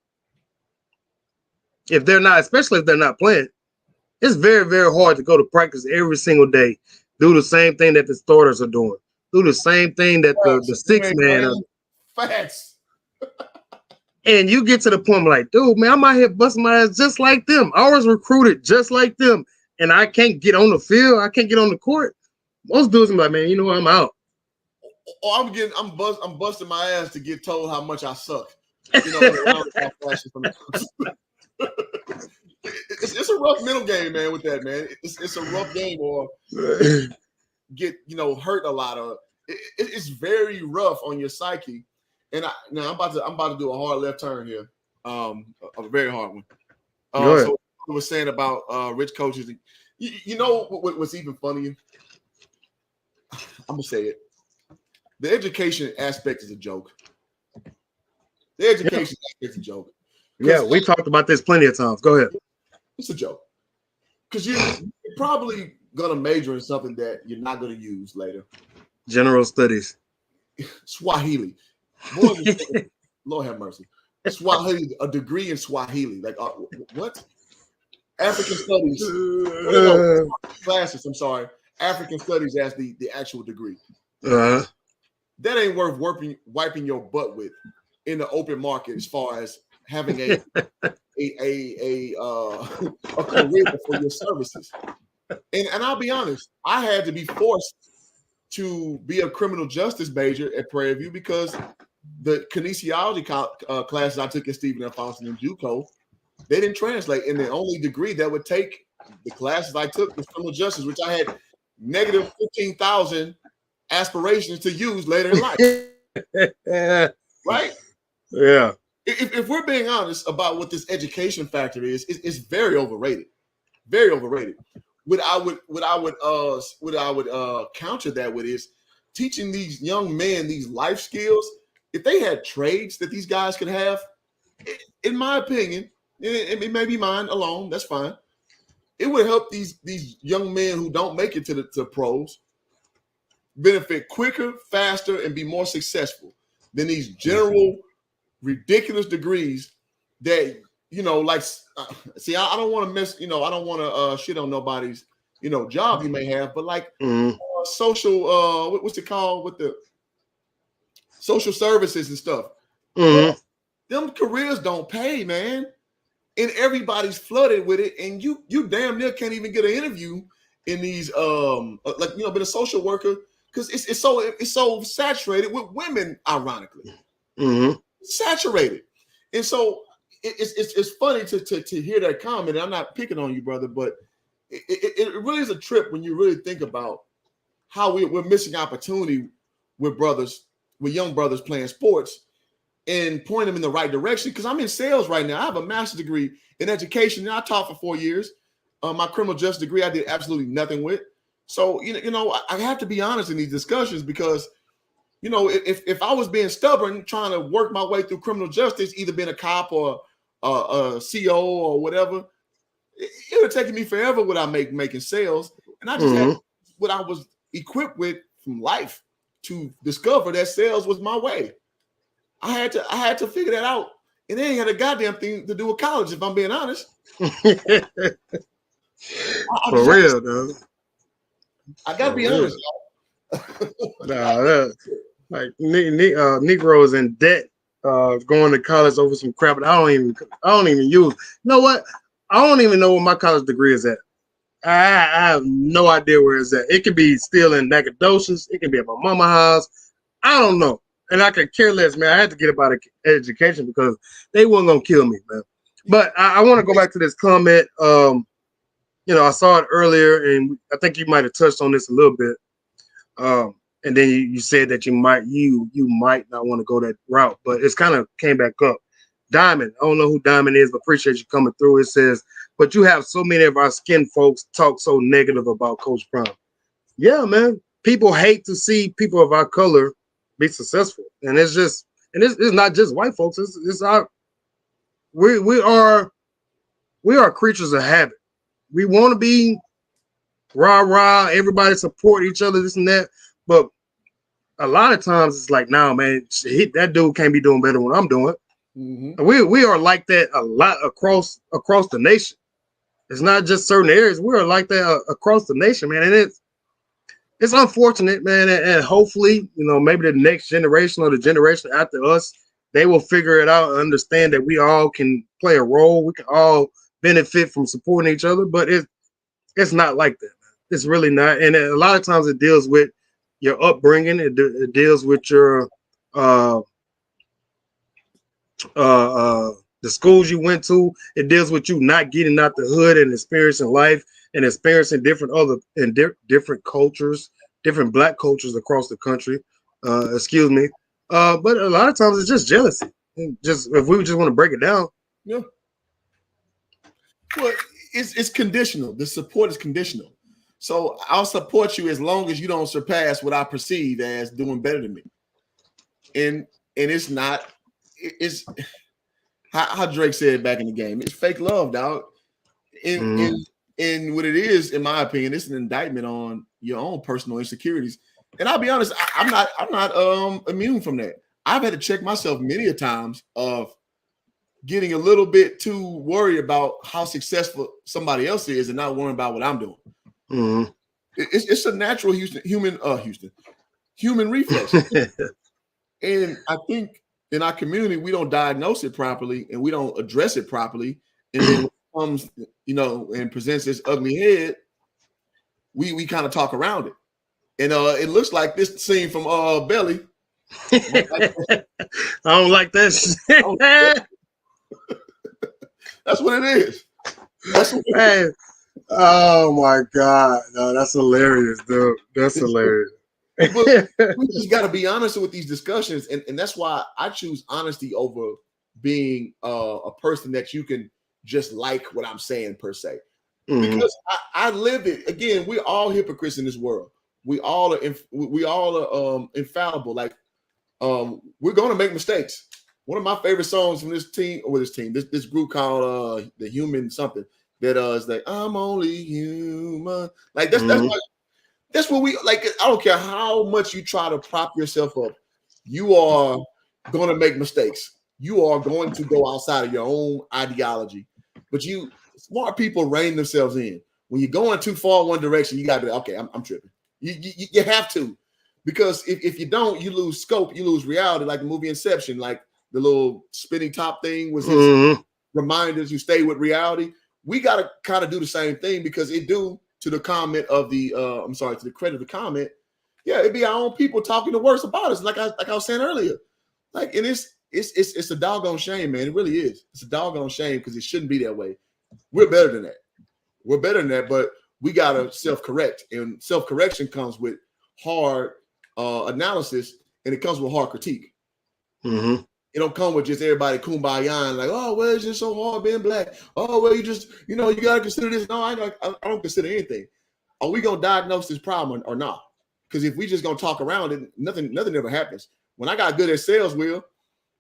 If they're not, especially if they're not playing, it's very, very hard to go to practice every single day, do the same thing that the starters are doing, do the same thing that the six man. Facts. And you get to the point like, dude, man, I'm out here busting my ass just like them. I was recruited just like them, and I can't get on the field. I can't get on the court. Most dudes are like, man, you know what? I'm out. Or I'm busting my ass to get told how much I suck. You know, it's a rough middle game, man. With that, man, it's a rough game, or get hurt a lot of. It's very rough on your psyche. And I'm about to do a hard left turn here, a very hard one. So I was saying about rich coaches. You know what's even funnier? I'm gonna say it. The education aspect is a joke. The education aspect is a joke. Yeah, we talked about this plenty of times. Go ahead. It's a joke. Because you're probably going to major in something that you're not going to use later. General studies. Swahili. Lord have mercy. Swahili, a degree in Swahili. Like, what? African studies. Classes, I'm sorry. African studies as the actual degree. That ain't worth wiping your butt with in the open market as far as having a career for your services. And I'll be honest, I had to be forced to be a criminal justice major at Prairie View because the kinesiology classes I took at Stephen F. Austin and JUCO, they didn't translate. And the only degree that would take the classes I took was criminal justice, which I had negative 15,000 aspirations to use later in life. Right? Yeah. If we're being honest about what this education factor is, it's very overrated. Very overrated. What I would counter that with is teaching these young men these life skills. If they had trades that these guys could have, in my opinion, it may be mine alone, that's fine. It would help these young men who don't make it to pros benefit quicker, faster, and be more successful than these general ridiculous degrees that, see, I don't want to miss, I don't want to shit on nobody's, job you may have, but like social, what's it called with the social services and stuff. Them careers don't pay, man. And everybody's flooded with it. And you damn near can't even get an interview in these, being a social worker, because it's so saturated with women, ironically. Saturated. And so it's funny to hear that comment. I'm not picking on you, brother, but it really is a trip when you really think about how we're missing opportunity with young brothers playing sports and point them in the right direction. Because I'm in sales right now. I have a master's degree in education, and I taught for 4 years. My criminal justice degree, I did absolutely nothing with. So, I have to be honest in these discussions because, if I was being stubborn, trying to work my way through criminal justice, either being a cop or a CO or whatever, it would have taken me forever without making sales. And I just had what I was equipped with from life to discover that sales was my way. I had to figure that out. And they ain't had a goddamn thing to do with college, if I'm being honest. For real, though. I gotta be honest, y'all. Like Negroes in debt, going to college over some crap that I don't even use. You know what? I don't even know where my college degree is at. I have no idea where it's at. It could be still in Nacogdoches. It can be at my mama's house. I don't know. and I could care less, man. I had to get about education because they weren't gonna kill me, man. But I want to go back to this comment. I saw it earlier, and I think you might have touched on this a little bit. And then you said that you might not want to go that route, but it's kind of came back up. Diamond, I don't know who Diamond is, but appreciate you coming through. It says, but you have so many of our skin folks talk so negative about Coach Prime. Yeah, man. People hate to see people of our color be successful, and it's not just white folks. We are creatures of habit. We want to be rah, everybody support each other, this and that. But a lot of times it's like, nah, man, that dude can't be doing better than what I'm doing. Mm-hmm. We are like that a lot across the nation. It's not just certain areas. We are like that across the nation, man. And it's unfortunate, man. And hopefully, maybe the next generation or the generation after us, they will figure it out and understand that we all can play a role. We can all benefit from supporting each other. But it's not like that, man. It's really not. And a lot of times it deals with your upbringing. It deals with your the schools you went to. It deals with you not getting out the hood and experiencing life and experiencing different cultures, different Black cultures across the country. Excuse me. But a lot of times it's just jealousy. Just if we just want to break it down. Yeah. Well, it's conditional. The support is conditional. So I'll support you as long as you don't surpass what I perceive as doing better than me. And it's not. It's how Drake said back in the game. It's fake love, dog. And what it is, in my opinion, it's an indictment on your own personal insecurities. And I'll be honest, I'm not immune from that. I've had to check myself many a times of getting a little bit too worried about how successful somebody else is and not worrying about what I'm doing. Mm-hmm. It's a natural human reflex. And I think in our community, we don't diagnose it properly and we don't address it properly. And then when it comes, and presents this ugly head, we kind of talk around it. And it looks like this scene from Belly. I don't like that shit. That's what it is. Hey, oh my God. No, that's hilarious, dude. That's hilarious. But we just got to be honest with these discussions, and that's why I choose honesty over being a person that you can just like what I'm saying per se. Mm-hmm. Because I live it. Again, we're all hypocrites in this world. We all are infallible. Like we're going to make mistakes. One of my favorite songs from this group called the Human something that is like I'm only human. Like that's what we like. I don't care how much you try to prop yourself up. You are going to make mistakes. You are going to go outside of your own ideology. But smart people rein themselves in. When you're going too far one direction, you got to be okay. I'm tripping. You have to, because if you don't, you lose scope. You lose reality. Like the movie Inception, like the little spinning top thing was his reminders. You stay with reality. We got to kind of do the same thing because it do. To the comment of the, to the credit of the comment, yeah, it'd be our own people talking the worst about us, like I was saying earlier. Like, and it's a doggone shame, man. It really is. It's a doggone shame because it shouldn't be that way. We're better than that. But we gotta self-correct, and self-correction comes with hard analysis, and it comes with hard critique. Mm-hmm. It don't come with just everybody kumbaya and like, oh, well, it's just so hard being Black. Oh, well, you just, you got to consider this. No, I don't consider anything. Are we going to diagnose this problem or not? Because if we just going to talk around it, nothing ever happens. When I got good at sales, Will,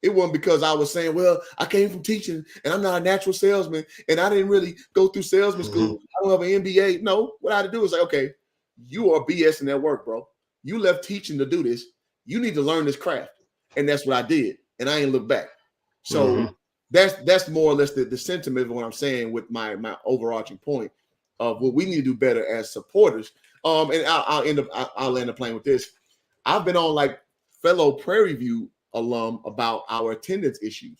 it wasn't because I was saying, well, I came from teaching and I'm not a natural salesman and I didn't really go through salesman school. I don't have an MBA. No, what I had to do is like, okay, you are BSing at work, bro. You left teaching to do this. You need to learn this craft. And that's what I did. And I ain't look back. So that's more or less the sentiment of what I'm saying with my overarching point of what we need to do better as supporters. And I'll end up playing with this. I've been on like fellow Prairie View alum about our attendance issues.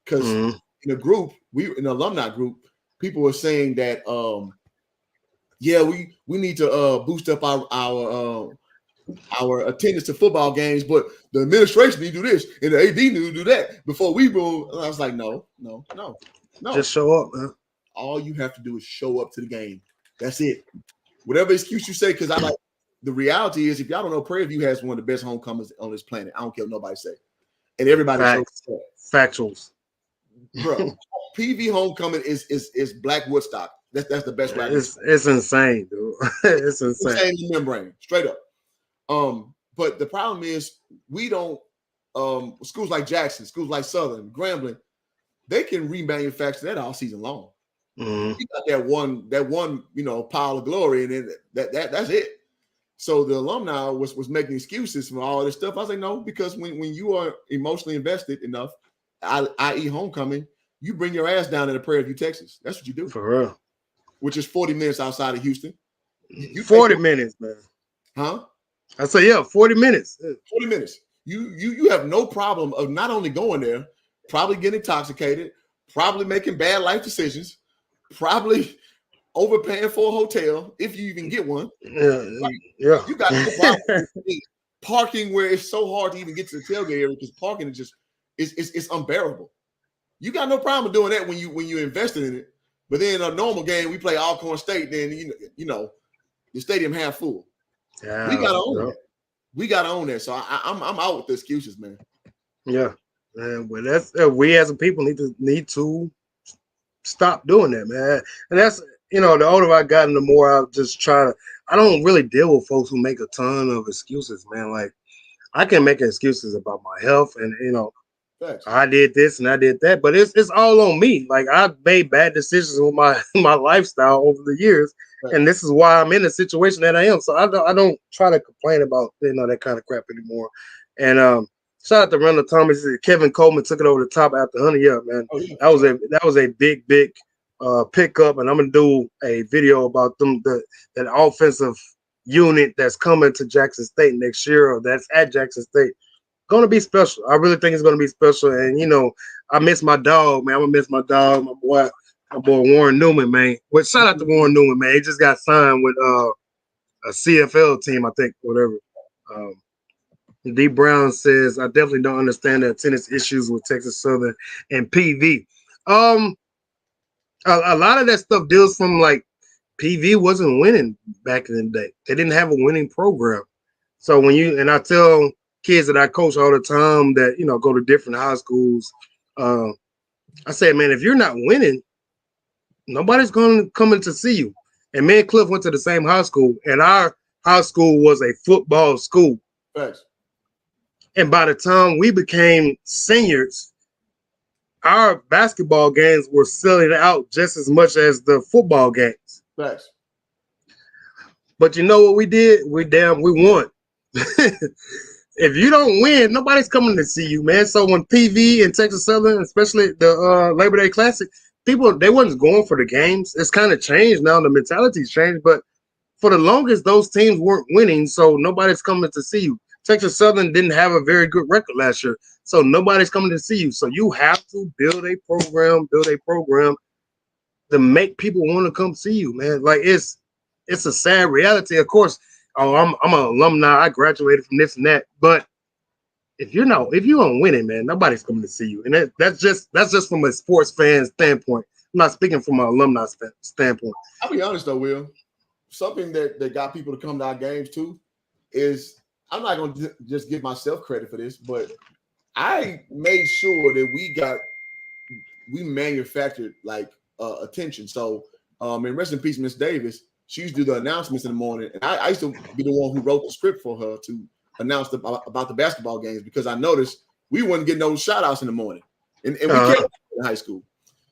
Because in a group, in an alumni group, people were saying that we need to boost up our our attendance to football games, but the administration need to do this and the AD need to do that before we move. And I was like, no. Just show up, man. All you have to do is show up to the game. That's it. Whatever excuse you say, because I like the reality is, if y'all don't know, Prairie View has one of the best homecomings on this planet. I don't care what nobody say, and everybody shows up. Factuals, Bro. PV homecoming is Black Woodstock. That's the best way. It's insane, dude. It's insane. Insane membrane, straight up. But the problem is we don't. Schools like Jackson, schools like Southern, Grambling, they can remanufacture that all season long. Mm-hmm. You got that one, pile of glory, and then that's it. So the alumni was making excuses for all this stuff. I was like, no, because when you are emotionally invested enough, i.e. homecoming, you bring your ass down to the Prairie View, Texas. That's what you do. For real. Which is 40 minutes outside of Houston. 40 minutes, man. Huh? I say, yeah, 40 minutes. 40 minutes. You have no problem of not only going there, probably getting intoxicated, probably making bad life decisions, probably overpaying for a hotel if you even get one. Yeah. You got no problem parking where it's so hard to even get to the tailgate area because parking is just it's unbearable. You got no problem doing that when you invested in it. But then a normal game, we play Alcorn State, then you know the stadium half full. Yeah, we gotta own that. We gotta own that. So I'm out with the excuses, man. Yeah, man. Well, that's we as a people need to stop doing that, man. And that's the older I gotten, the more I just try to. I don't really deal with folks who make a ton of excuses, man. Like I can make excuses about my health, and Thanks. I did this and I did that, but it's all on me. Like I've made bad decisions with my lifestyle over the years, right. And this is why I'm in the situation that I am. So I don't try to complain about that kind of crap anymore. And shout out to Randall Thomas. Kevin Coleman took it over the top after 100. Yeah, man, Oh, yeah. That was a big pickup, and I'm gonna do a video about them that offensive unit that's coming to Jackson State next year, or that's at Jackson State. Going to be special. I really think it's going to be special. And, I miss my dog, man. I'm going to miss my dog, my boy Warren Newman, man. Well, shout out to Warren Newman, man. He just got signed with a CFL team, I think, whatever. D. Brown says, I definitely don't understand the attendance issues with Texas Southern and PV. A lot of that stuff deals from, like, PV wasn't winning back in the day. They didn't have a winning program. So and I tell kids that I coach all the time that, go to different high schools. I say, man, if you're not winning, nobody's going to come in to see you. And me and Cliff went to the same high school, and our high school was a football school. Thanks. And by the time we became seniors, our basketball games were selling out just as much as the football games. Thanks. But you know what we did? We won. If you don't win, nobody's coming to see you, man. So when PV and Texas Southern, especially the Labor Day Classic, people, they wasn't going for the games. It's kind of changed now. The mentality's changed. But for the longest, those teams weren't winning, so nobody's coming to see you. Texas Southern didn't have a very good record last year, so nobody's coming to see you. So you have to build a program to make people want to come see you, man. Like it's a sad reality, of course. Oh, I'm an alumni. I graduated from this and that. But if you aren't winning, man, nobody's coming to see you. And that's just from a sports fan standpoint. I'm not speaking from an alumni standpoint. I'll be honest though, Will. Something that got people to come to our games too is I'm not going to just give myself credit for this, but I made sure that we manufactured like attention. So, and rest in peace, Miss Davis. She used to do the announcements in the morning. And I used to be the one who wrote the script for her to announce about the basketball games because I noticed we wouldn't get no shout outs in the morning. And we kept in high school.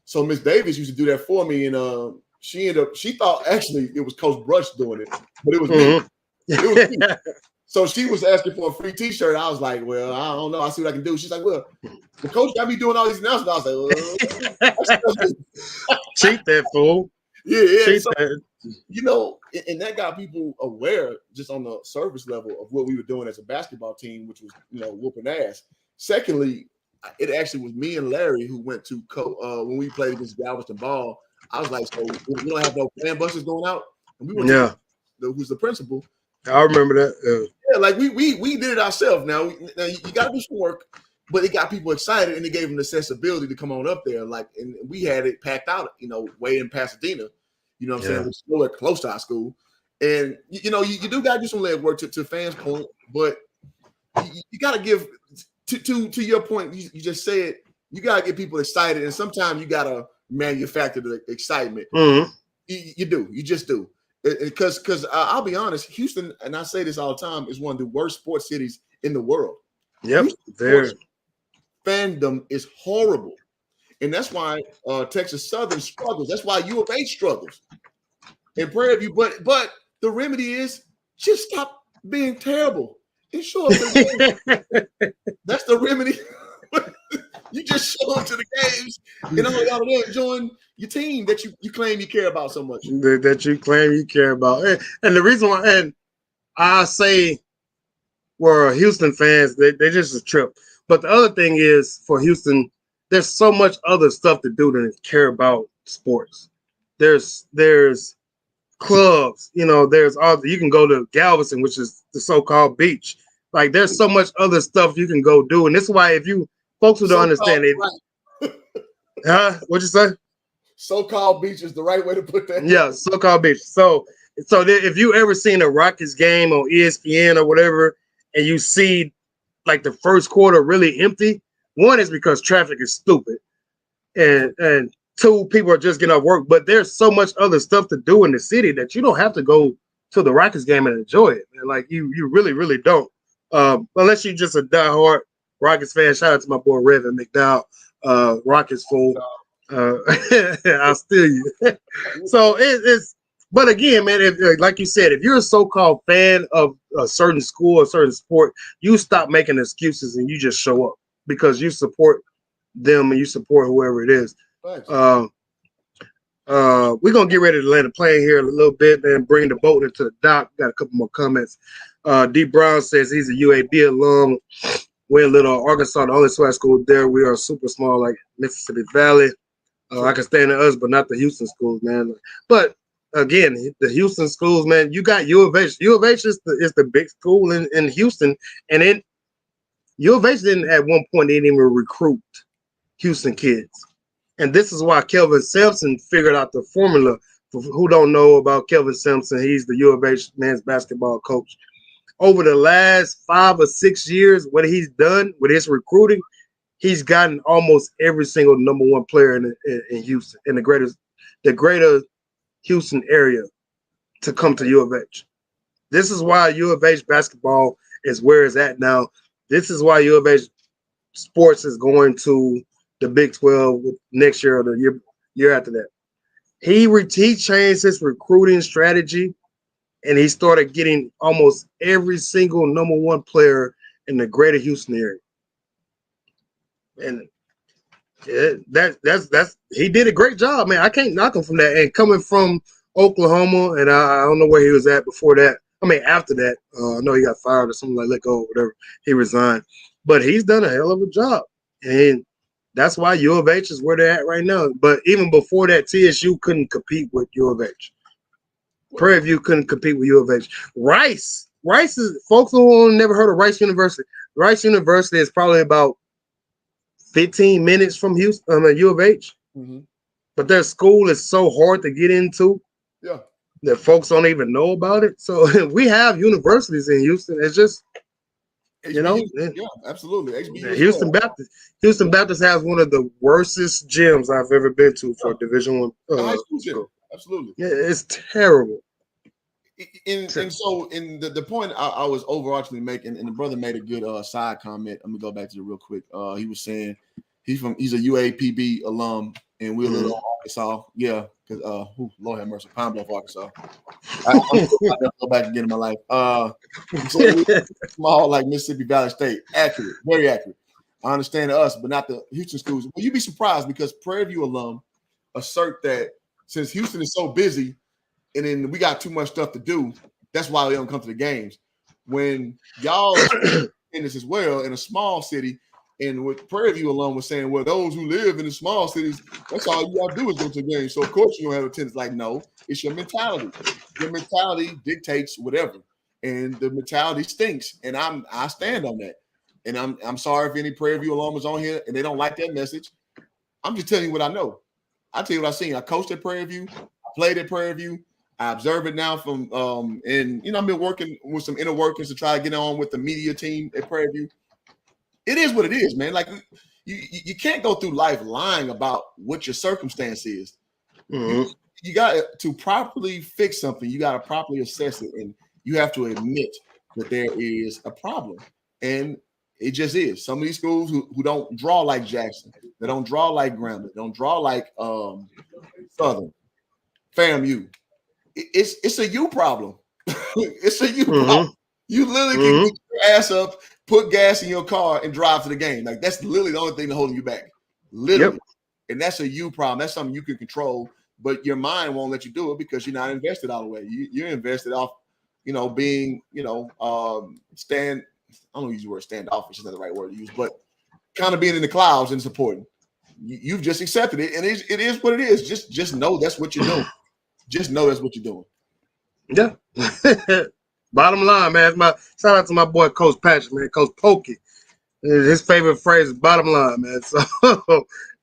So Miss Davis used to do that for me. And she thought actually it was Coach Brush doing it, but it was me. It was me. So she was asking for a free t-shirt. I was like, well, I don't know. I'll see what I can do. She's like, well, the coach got me doing all these announcements. I was like, well, cheat that fool. Yeah. So, and that got people aware just on the surface level of what we were doing as a basketball team, which was, whooping ass. Secondly, it actually was me and Larry who went to when we played against Galveston Ball. I was like, so we don't have no fan buses going out. And we went to who's the principal. I remember that. Yeah, like we did it ourselves. Now you got to do some work, but it got people excited and it gave them the sensibility to come on up there. Like, and we had it packed out, way in Pasadena. You know what I'm saying? Which is nowhere close to our school. And you do got to do some leg work to fans' point, but you got to give to your point. You just said you got to get people excited, and sometimes you got to manufacture the excitement. Mm-hmm. You do. You just do. Because I'll be honest, Houston, and I say this all the time, is one of the worst sports cities in the world. Yep, sports fandom is horrible, and that's why Texas Southern struggles. That's why U of H struggles. And Prairie View, but the remedy is just stop being terrible and show up to the games. That's the remedy. You just show up to the games and all y'all there enjoying your team that you claim you care about so much. That you claim you care about. And the reason why, and I say, well, Houston fans, they just a trip. But the other thing is, for Houston, there's so much other stuff to do than care about sports. There's clubs, there's all, you can go to Galveston, which is the so-called beach. Like, there's so much other stuff you can go do. And this is why, if you folks who don't understand it, what'd you say? So-called beach is the right way to put that. Yeah, so-called beach. So if you ever seen a Rockets game on ESPN or whatever, and you see like the first quarter really empty, one is because traffic is stupid, and two, people are just getting off work. But there's so much other stuff to do in the city that you don't have to go to the Rockets game and enjoy it. And like you really, really don't, unless you're just a diehard Rockets fan. Shout out to my boy Revan McDowell, Rockets fool. I'll steal you. So it's, but again, man, if, like you said, if you're a so-called fan of a certain school or a certain sport, you stop making excuses and you just show up because you support them and you support whoever it is. We're gonna get ready to land a plane here in a little bit and bring the boat into the dock. Got a couple more comments. D Brown says he's a UAB alum. We're in Little Arkansas, the only SWAT school there. We are super small, like Mississippi Valley. I can stand to us, but not the Houston schools, man. But again, the Houston schools, man, you got U of H. U of H is the big school in Houston, and U of H didn't at one point didn't even recruit Houston kids. And this is why Kelvin Sampson figured out the formula. For who don't know about Kelvin Sampson, he's the U of H men's basketball coach. Over the last 5 or 6 years, what he's done with his recruiting, he's gotten almost every single number one player in Houston, in the greater Houston area, to come to U of H. This is why U of H basketball is where it's at now. This is why U of H sports is going to the Big 12 next year or the year after that. He changed his recruiting strategy, and he started getting almost every single number one player in the greater Houston area. And that's he did a great job, man. I can't knock him from that. And coming from Oklahoma, and I don't know where he was at before that. I mean, after that, I know he got fired or something, like let go or whatever. He resigned, but he's done a hell of a job, and that's why U of H is where they're at right now. But even before that, TSU couldn't compete with U of H. Prairie View couldn't compete with U of H. Rice is, folks who never heard of Rice University. Rice University is probably about 15 minutes from Houston, U of H. Mm-hmm. But their school is so hard to get into that folks don't even know about it. So we have universities in Houston. It's just, HBU, yeah, absolutely. HBU Houston Baptist. Houston Baptist has one of the worstest gyms I've ever been to for Division I. High school gym. Absolutely. Yeah, it's terrible. And so in the point I was overarchingly making, and the brother made a good side comment. I'm gonna go back to it real quick. He was saying he's a UAPB alum, and we're a little Arkansas. Yeah, because Lord have mercy, Pine Bluff, Arkansas. I'm gonna go back again in my life. So small like Mississippi Valley State. Accurate, very accurate. I understand us, but not the Houston schools. Well, you'd be surprised because Prairie View alum assert that since Houston is so busy, and then we got too much stuff to do, that's why we don't come to the games. When y'all in this as well in a small city, and what Prairie View alum was saying, well, those who live in the small cities, that's all you gotta do is go to the game. So of course you don't have attendance. Like, no, it's your mentality. Your mentality dictates whatever. and the mentality stinks. And I stand on that. And I'm sorry if any Prairie View alum is on here and they don't like that message. I'm just telling you what I know. I tell you what I've seen. I coached at Prairie View. I played at Prairie View. I observe it now from and I've been working with some inner workers to try to get on with the media team at Prairie View. It is what it is, man. Like you can't go through life lying about what your circumstance is. Mm-hmm. You got to properly fix something. You got to properly assess it, and you have to admit that there is a problem. And it just is. Some of these schools who don't draw like Jackson, they don't draw like Grambling, they don't draw like Southern, FAMU. It's a you problem. It's a you problem. You literally can get your ass up, put gas in your car, and drive to the game. Like that's literally the only thing that's holding you back. Literally. Yep. And that's a you problem. That's something you can control, but your mind won't let you do it because you're not invested all the way. You're invested off, being, I don't use the word standoffish, is not the right word to use, but kind of being in the clouds and supporting. You've just accepted it, and it is what it is. Just know that's what you're doing. Just know that's what you're doing. Yeah. Bottom line, man. Shout out to my boy Coach Patrick, man. Coach Pokey. His favorite phrase is bottom line, man. So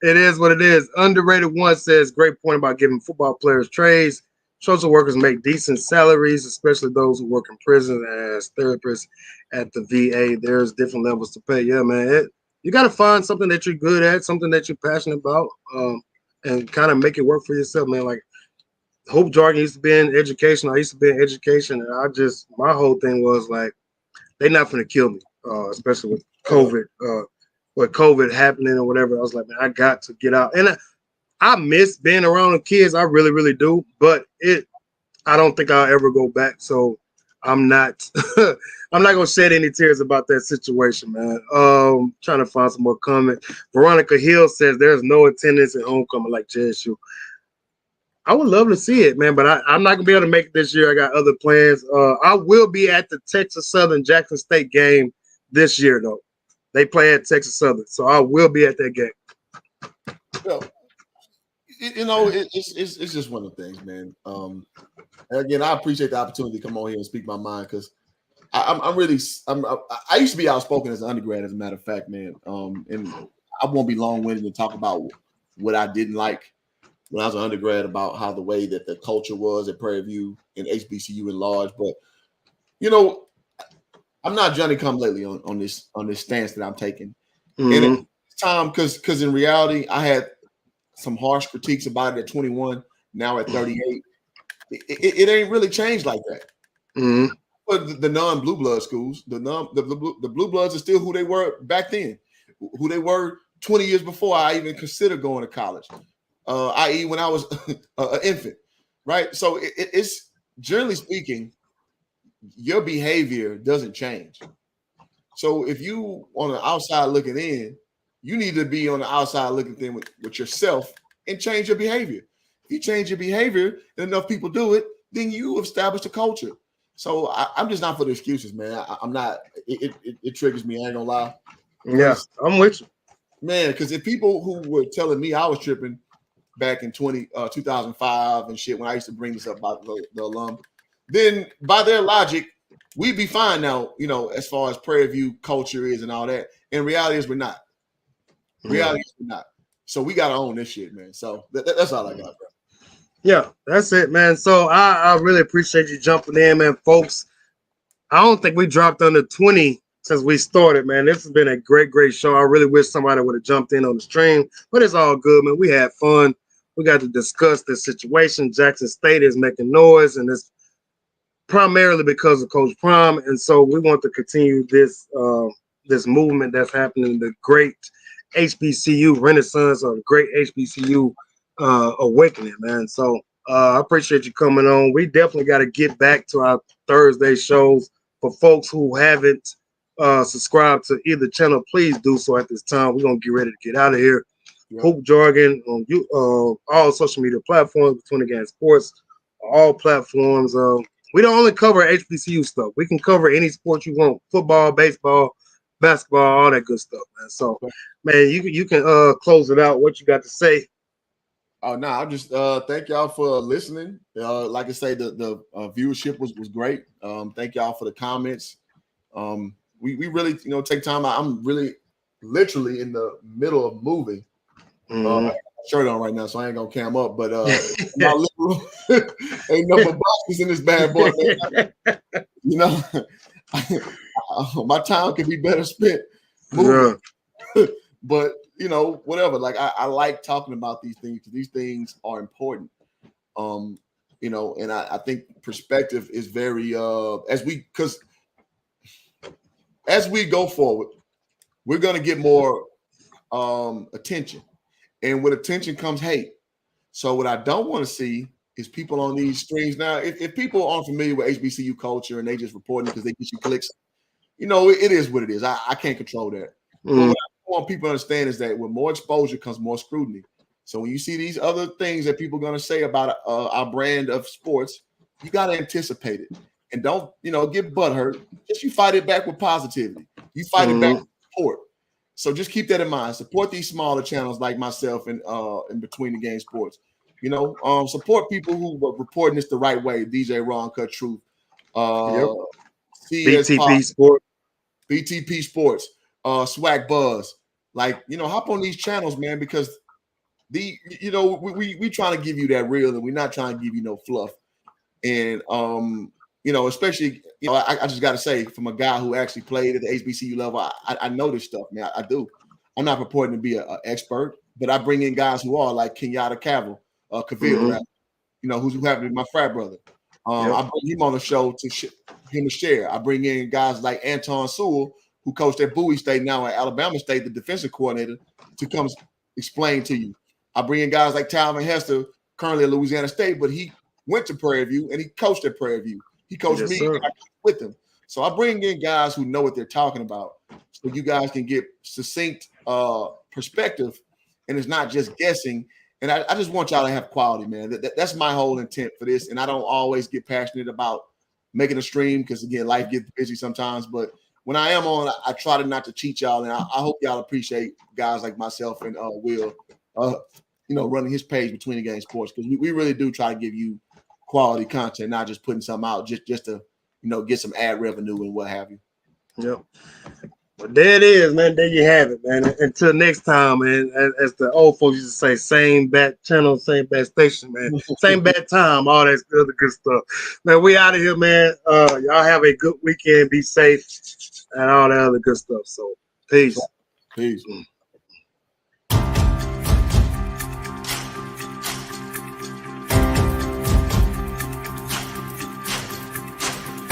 it is what it is. Underrated One says, great point about giving football players trades. Social workers make decent salaries, especially those who work in prison as therapists at the VA. There's different levels to pay. Yeah, man. You got to find something that you're good at, something that you're passionate about, and kind of make it work for yourself, man. Like Hope Jargon used to be in education. I used to be in education, and my whole thing was like, they're not going to kill me, especially with COVID, with COVID happening or whatever. I was like, man, I got to get out. And I miss being around the kids. I really, really do. But I don't think I'll ever go back. So I'm not I'm not gonna shed any tears about that situation, man. Trying to find some more comment. Veronica Hill says there's no attendance at homecoming like JSU. I would love to see it, man, but I'm not gonna be able to make it this year. I got other plans. I will be at the Texas Southern Jackson State game this year, though. They play at Texas Southern, so I will be at that game. Well, it's just one of the things, man. Again, I appreciate the opportunity to come on here and speak my mind because I used to be outspoken as an undergrad, as a matter of fact, man. And I won't be long-winded to talk about what I didn't like when I was an undergrad about how the way that the culture was at Prairie View and HBCU at large. But I'm not Johnny come lately on this stance that I'm taking. Mm-hmm. And it's time because in reality, I had some harsh critiques about it at 21, now at 38. It ain't really changed like that. Mm-hmm. But the non-blue blood schools, the blue bloods are still who they were back then, who they were 20 years before I even considered going to college, i.e. when I was an infant, right? So it's generally speaking, your behavior doesn't change. So if you on the outside looking in, you need to be on the outside looking in with yourself and change your behavior. If you change your behavior and enough people do it, then you establish a culture. So I'm just not for the excuses, man. I'm not. It triggers me. I ain't gonna lie. Yeah, I'm with you, man. Because if people who were telling me I was tripping back in 2005 and shit when I used to bring this up about the alum, then by their logic, we'd be fine now. As far as Prairie View culture is and all that. In reality, is we're not. Reality is we're not. So we gotta own this shit, man. So that's all I got, bro. Yeah, that's it, man. So I really appreciate you jumping in, man, folks. I don't think we dropped under 20 since we started, man. This has been a great, great show. I really wish somebody would have jumped in on the stream, but it's all good, man. We had fun. We got to discuss this situation. Jackson State is making noise, and it's primarily because of Coach Prime, and so we want to continue this this movement that's happening, the great HBCU renaissance or the great HBCU awakening, man. So I appreciate you coming on. We definitely got to get back to our Thursday shows. For folks who haven't subscribed to either channel, please do so at this time. We're gonna get ready to get out of here. Yeah. Hoop Jargon on all social media platforms, Between the Game Sports, all platforms. We don't only cover HBCU stuff. We can cover any sport you want: football, baseball, basketball, all that good stuff, man. So, man, you can close it out. What you got to say? Oh no, I just thank y'all for listening. Like I say, the viewership was great. Thank y'all for the comments. We really take time out. I'm really literally in the middle of moving. I got my shirt on right now, so I ain't gonna cam up. But my living room ain't no more boxes in this bad boy, man. My time could be better spent moving. Yeah. But whatever. Like I like talking about these things because these things are important. And I think perspective is very as we go forward, we're gonna get more attention. And with attention comes hate. So what I don't want to see is people on these streams. Now, if people aren't familiar with HBCU culture and they just reporting because they get you clicks, it is what it is. I can't control that. But what I want people to understand is that with more exposure comes more scrutiny. So when you see these other things that people are going to say about our brand of sports, you got to anticipate it. And don't, get butthurt. Just you fight it back with positivity. You fight it back with support. So just keep that in mind. Support these smaller channels like myself and in Between the Game Sports. Support people who are reporting this the right way. DJ Ron Cut Truth. BTP Sports. BTP Sports. Swag Buzz. Hop on these channels, man, because we trying to give you that real and we're not trying to give you no fluff. And especially, I just got to say, from a guy who actually played at the HBCU level, I know this stuff, man. I do. I'm not purporting to be an expert, but I bring in guys who are like Kenyatta Cavill, who's happen to be my frat brother. I bring him on the show to share. I bring in guys like Anton Sewell, who coached at Bowie State, now at Alabama State, the defensive coordinator, to come explain to you. I bring in guys like Talvin Hester, currently at Louisiana State, but he went to Prairie View and he coached at Prairie View. He coached me and I coached with him. So I bring in guys who know what they're talking about so you guys can get succinct perspective and it's not just guessing. And I just want y'all to have quality, man. That's my whole intent for this. And I don't always get passionate about making a stream because, again, life gets busy sometimes. But when I am on, I try to not to cheat y'all. And I hope y'all appreciate guys like myself and Will, running his page Between the Game Sports, because we really do try to give you quality content, not just putting something out just to, get some ad revenue and what have you. Yep. Well, there it is, man. There you have it, man. Until next time, man. As the old folks used to say, same bat channel, same bat station, man. Same bat time, all that other good stuff. Man, we out of here, man. Y'all have a good weekend. Be safe and all that other good stuff. So, peace. Peace.